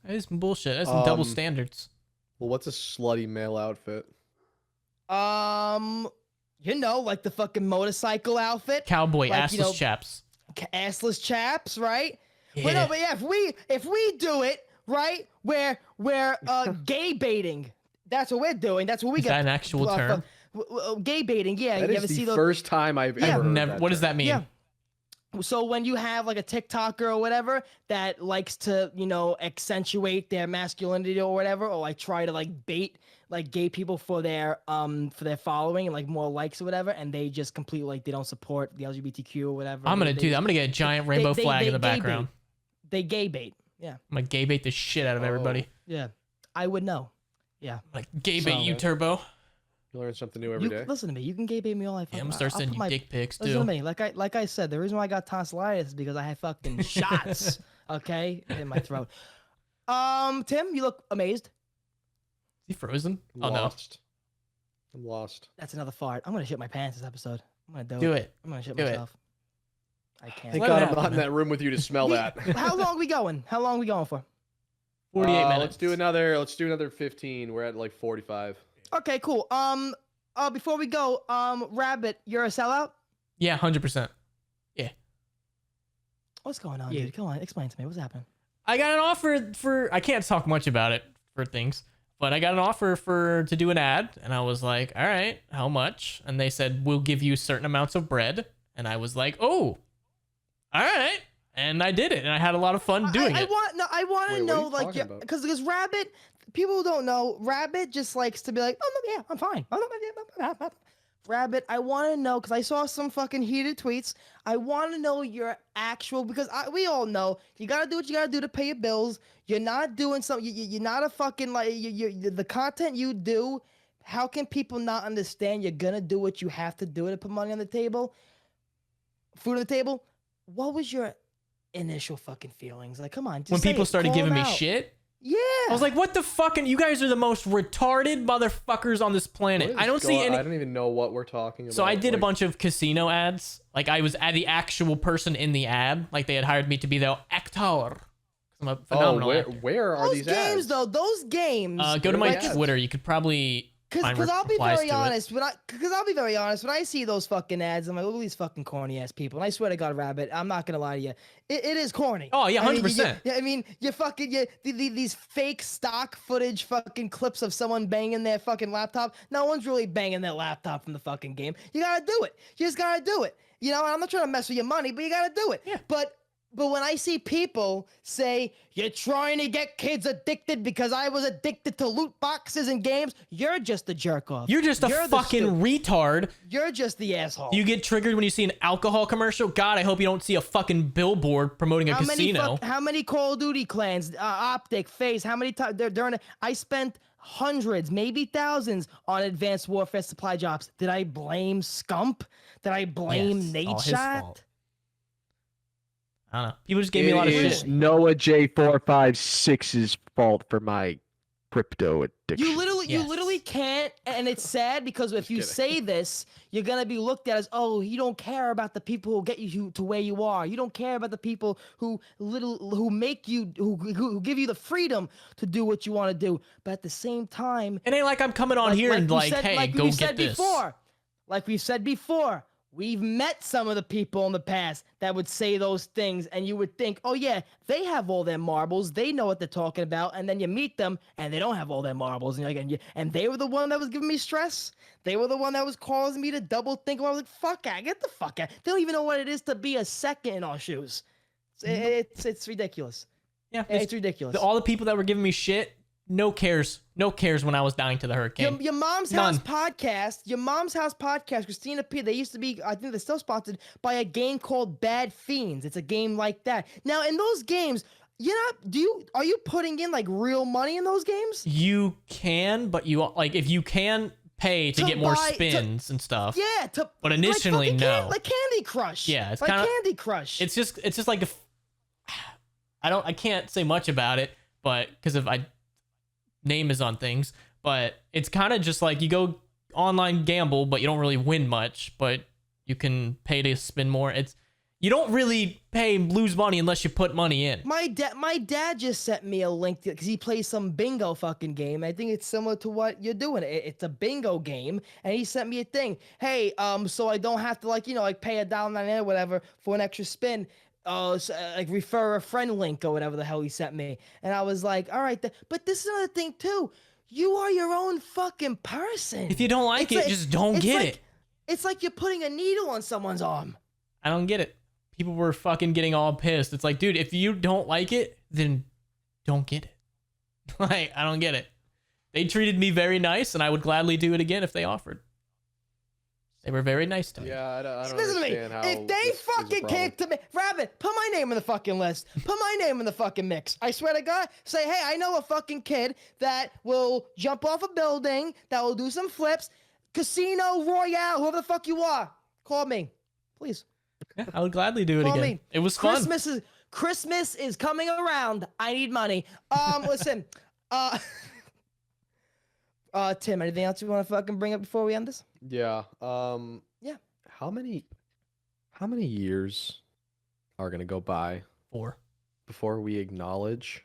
That is some bullshit. That's some double standards. Well, what's a slutty male outfit? Like the fucking motorcycle outfit. Cowboy like, assless chaps. Assless chaps, right? Yeah. But yeah, if we do it, right, we're gay baiting. That's what we're doing. That's what we Is get. that an actual term? Gay baiting, yeah. That you is ever the see those? first time I've ever heard Never. that What does term. that mean? Yeah. So when you have like a TikToker or whatever that likes to, accentuate their masculinity or whatever, or like try to like bait like gay people for their following and like more likes or whatever, and they just completely like they don't support the LGBTQ or whatever. I'm gonna do that. I'm gonna get a giant rainbow flag in the gay background. Bait. They gay bait. Yeah. I'm gonna gay bait the shit out of everybody. Yeah. I would know. Yeah. I'm like gay bait So- you, Turbo. You learn something new every day. Listen to me. You can gay bait me all I fucking. Yeah, I'm gonna start I'll sending put you my- dick pics Listen to too. me. Like I said, the reason why I got tonsillitis is because I had fucking shots, okay, in my throat. Tim, you look amazed. Is he frozen? I'm Oh no. lost. I'm lost. That's another fart. I'm gonna shit my pants this episode. I'm gonna Do it. I'm gonna shit Do it. myself. I can't. Thank Let God it I'm not happen, in man. that room with you to smell that. How long we going? How long we going for? 48 minutes. Let's do another 15. We're at like 45. Okay, cool. Before we go, Rabbit, you're a sellout. Yeah, 100%. What's going on, Yeah. dude? Come on, explain to me. What's happening? I got an offer for. I can't talk much about it for things, but I got an offer to do an ad, and I was like, all right, how much? And they said we'll give you certain amounts of bread, and I was like, oh, all right. And I did it, and I had a lot of fun doing I it. want Wait, to what are know you like talking about? because Rabbit, people who don't know, Rabbit just likes to be like, oh no, yeah, I'm fine. Rabbit, I want to know because I saw some fucking heated tweets. I want to know your actual because we all know you gotta do what you gotta do to pay your bills. You're not doing something. You're not a fucking like the content you do. How can people not understand you're gonna do what you have to do to put money on the table, food on the table? What was your initial fucking feelings? Like, come on. Just When say people it. started Call giving them me out. shit, Yeah. I was like, what the fuck? And you guys are the most retarded motherfuckers on this planet. What is I don't see any. I don't even know what we're talking about. So I did a Like, bunch of casino ads. Like I was the actual person in the ad. Like they had hired me to be the actor. 'Cause I'm a phenomenal actor. where are those these games, ads? though, those games. Go to my Like, Twitter. You could probably find Because I'll be replies very to it. honest. When I see those fucking ads, I'm like, look at these fucking corny ass people. And I swear to God, Rabbit, I'm not gonna lie to you. It is corny. Oh, yeah, I mean, 100%. I mean, you fucking these fake stock footage fucking clips of someone banging their fucking laptop. No one's really banging their laptop from the fucking game. You gotta do it. You just gotta do it. You know, I'm not trying to mess with your money, but you got to do it. Yeah. But when I see people say, you're trying to get kids addicted because I was addicted to loot boxes and games, you're just a jerk off. You're just a fucking retard. You're just the asshole. You get triggered when you see an alcohol commercial? God, I hope you don't see a fucking billboard promoting a casino. How many Call of Duty clans, Optic, FaZe, how many times I spent hundreds, maybe thousands on Advanced Warfare supply drops. Did I blame Scump? Did I blame Nate Shot? I don't know. People just gave me a lot of shit. It is Noah J456's fault for my crypto addiction. You literally can't, and it's sad because if you say this, you're gonna be looked at as, oh, you don't care about the people who get you to where you are. You don't care about the people who make you, who give you the freedom to do what you want to do. But at the same time, it ain't like I'm coming on here and like, hey, go get this. Like we've said before, we've met some of the people in the past that would say those things, and you would think, oh yeah, they have all their marbles, they know what they're talking about, and then you meet them, and they don't have all their marbles, and you're like, and they were the one that was giving me stress. They were the one that was causing me to double think. I was like, fuck out, get the fuck out. They don't even know what it is to be a second in our shoes. It's ridiculous. Yeah, it's ridiculous. All the people that were giving me shit, no cares when I was dying to the hurricane. Your Mom's House podcast, Christina P. They used to be, I think they're still sponsored by a game called Bad Fiends. It's a game like that. Now, in those games, are you putting in like real money in those games? You can, but if you can pay to get more spins and stuff. Yeah, but initially, no. Like Candy Crush. Yeah, it's like kind of Candy Crush. It's just like I can't say much about it, but because of name is on things, but it's kind of just like you go online gamble, but you don't really win much, but you can pay to spin more. You don't really lose money unless you put money in. My dad just sent me a link because he plays some bingo fucking game. I think it's similar to what you're doing. It's a bingo game, and he sent me a thing. Hey, so I don't have to pay $1.99 or whatever for an extra spin. Refer a friend link or whatever the hell he sent me. And I was like, all right, but this is another thing too. You are your own fucking person. If you don't like it, just don't get it. It's like you're putting a needle on someone's arm. I don't get it. People were fucking getting all pissed. It's like, dude, if you don't like it, then don't get it. Like, I don't get it. They treated me very nice, and I would gladly do it again if they offered. They were very nice to me. Yeah, I don't Listen understand to me. how if they fucking came to me, Rabbit, put my name in the fucking list. Put my name in the fucking mix. I swear to God. Say, hey, I know a fucking kid that will jump off a building, that will do some flips. Casino Royale, whoever the fuck you are, call me, please. Yeah, I would gladly do it Call again. Me. It was fun. Christmas is coming around. I need money. Listen. Tim, anything else you want to fucking bring up before we end this? Yeah. Yeah. How many years are gonna go by 4 before we acknowledge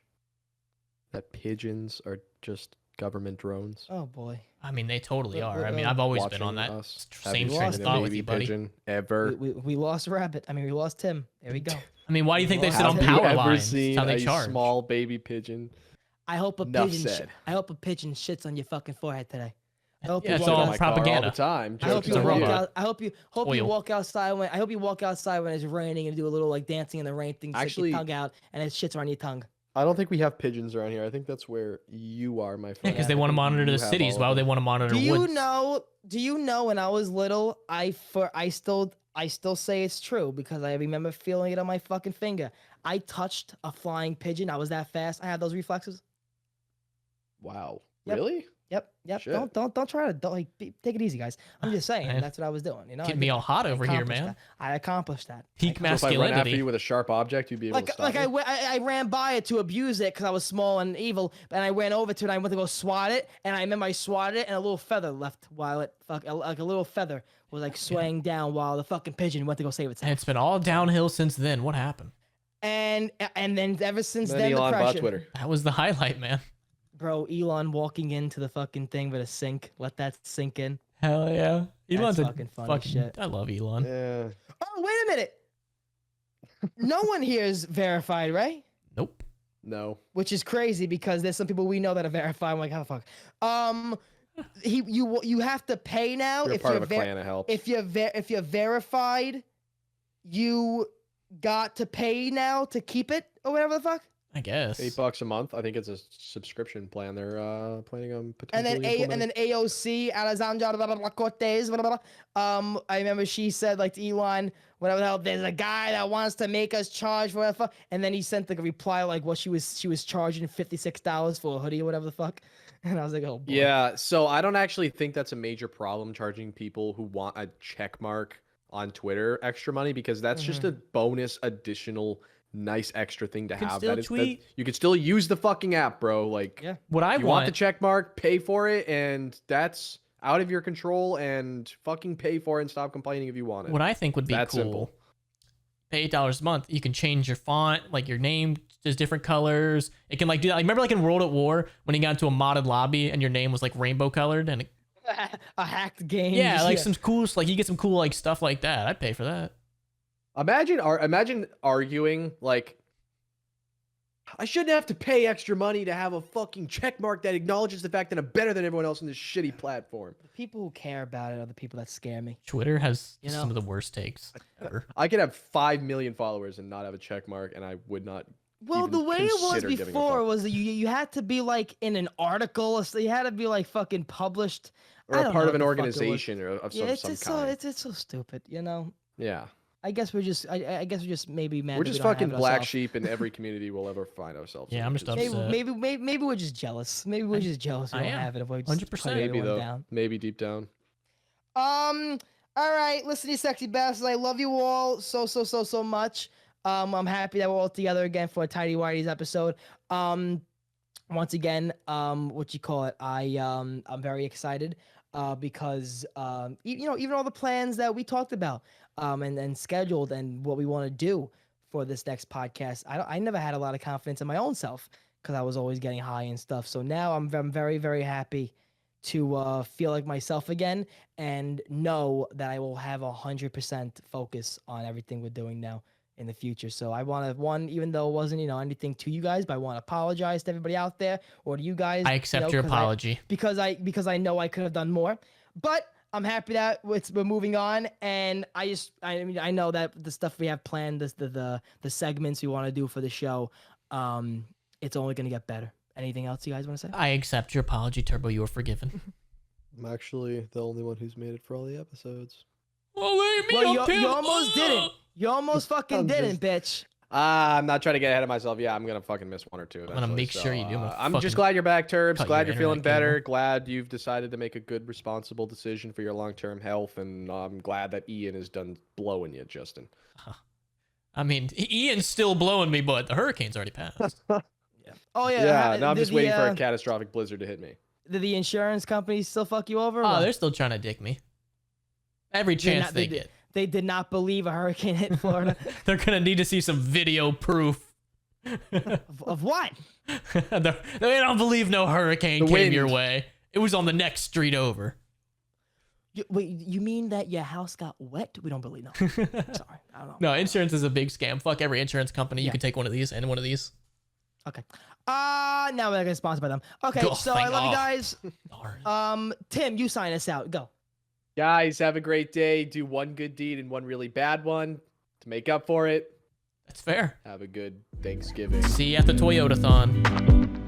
that pigeons are just government drones? Oh boy. I mean, they totally are. I mean, I've always been on that same train of thought with you, buddy. Pigeon ever? We lost Rabbit. I mean, we lost Tim. There we go. I mean, why do you think they sit on Have you power ever lines? seen That's how they a charge. small baby pigeon? I hope a Enough pigeon. said. I hope a pigeon shits on your fucking forehead today. I hope Yeah, you it's walk all out- propaganda. All the time. I hope Jokes you on walk you. out. I hope you Oil. walk outside when. I hope you walk outside when it's raining and do a little like dancing in the rain thing. Actually- Stick your tongue out and it shits on your tongue. I don't think we have pigeons around here. I think that's where you are, my Yeah, friend. because they want to monitor the cities. Why would they want to monitor Do you woods? know when I was little, I still say it's true because I remember feeling it on my fucking finger. I touched a flying pigeon. I was that fast. I had those reflexes. Wow. Yep. Really? Yep. Shit. Don't try to take it easy, guys. I'm just saying Man. that's what I was doing. You know, Getting me all hot over here, accomplished man. that. I accomplished that. Peak So if I run after masculinity. you with a sharp object, you'd be able to stop me? I ran by it to abuse it because I was small and evil, and I ran over to it. And I went to go swat it, and I remember I swatted it, and a little feather left while it like a little feather was like swaying down while the fucking pigeon went to go save And itself. it's been all downhill since then. What happened? And then ever since Then then, Elon bought depression. Twitter. That was the highlight, man. Bro, Elon walking into the fucking thing with a sink. Let that sink in. Hell yeah. Elon's That's a fucking funny shit. I love Elon. Yeah. Oh, wait a minute. No one here is verified, right? Nope. No. Which is crazy because there's some people we know that are verified. I'm like, how the fuck? You have to pay now You're if part you're of a clan of help. if you're verified you got to pay now to keep it or whatever the fuck. I guess. $8 a month. I think it's a subscription plan they're planning on And potentially then implementing. AOC, Alexandra Cortez, blah, blah, blah. I remember she said like to Elon, whatever the hell, there's a guy that wants to make us charge for whatever. And then he sent like a reply like what she was charging $56 for a hoodie or whatever the fuck. And I was like, oh boy. Yeah, so I don't actually think that's a major problem charging people who want a check mark on Twitter extra money, because that's just a bonus additional nice extra thing to can have. still That tweet. you can still use the fucking app, bro. Like, Yeah. What I you want the check mark, pay for it, and that's out of your control, and fucking pay for it and stop complaining if you want it. What I think would be That cool. simple. Pay $8 a month. You can change your font, like your name, there's different colors. It can like do that. Like, remember like in World at War when you got into a modded lobby and your name was like rainbow colored and A hacked game. yeah, like some cool, like you get some cool like stuff like that. I'd pay for that. Imagine arguing like, I shouldn't have to pay extra money to have a fucking check mark that acknowledges the fact that I'm better than everyone else in this shitty platform. The people who care about it are the people that scare me. Twitter has You know? some of the worst takes ever. I could have 5 million followers and not have a check mark, and I would not. Well, even the way it was consider giving a before fuck. was that you had to be like in an article, so you had to be like fucking published. Or I a don't part know of an what the fuck it was. organization or of Yeah, some it's so kind. it's so stupid, you know. Yeah, I guess we're just I guess we're just maybe mad. we're that we just don't have fucking it black ourselves. sheep in every community we'll ever find ourselves. Yeah, in, I'm just which is- upset. Maybe we're just jealous. Maybe we're just jealous we I don't am. have it. If we just 100%. cut Maybe everyone though. down. Maybe deep down. All right, listen, you sexy bastards. I love you all so much. I'm happy that we're all together again for a Tighty Whities episode. Once again, what you call it? I'm very excited. Because you know, even all the plans that we talked about and scheduled and what we want to do for this next podcast, I never had a lot of confidence in my own self because I was always getting high and stuff. So now I'm very, very happy to feel like myself again and know that I will have 100% focus on everything we're doing now in the future. So I want to, even though it wasn't, you know, anything to you guys, but I want to apologize to everybody out there or to you guys. I accept your apology. Because I know I could have done more, but I'm happy that we're moving on. And I mean, I know that the stuff we have planned, the segments we want to do for the show, it's only going to get better. Anything else you guys want to say? I accept your apology, Turbo. You are forgiven. I'm actually the only one who's made it for all the episodes. Oh, Well, you almost didn't. You almost fucking I'm didn't, bitch. I'm not trying to get ahead of myself. Yeah, I'm gonna fucking miss one or two. gonna make sure you do. I'm fucking just glad you're back, Turbs. cut Glad your you're feeling internet better. cable. Glad you've decided to make a good, responsible decision for your long-term health, and I'm glad that Ian is done blowing you, Justin. I mean, Ian's still blowing me, but the hurricane's already passed. Oh yeah. Yeah, now I'm did just the, waiting for a catastrophic blizzard to hit me. Did the insurance company still fuck you over? or Oh, what? they're still trying to dick me. Every chance they get. They did not believe a hurricane hit Florida. They're gonna need to see some video proof. of what? They don't believe no hurricane The came your wind. way. It was on the next street over. Wait, you mean that your house got wet? We don't believe. No. Sorry, I don't know. No, insurance is a big scam. Fuck every insurance company. You Yeah. can take one of these and one of these. Okay. Now we're not gonna sponsored by them. Okay, Oh, so I thank love you God. guys. Darn. Tim, you sign us out. Go. Guys, have a great day. Do one good deed and one really bad one to make up for it. That's fair. Have a good Thanksgiving. See you at the Toyota-thon.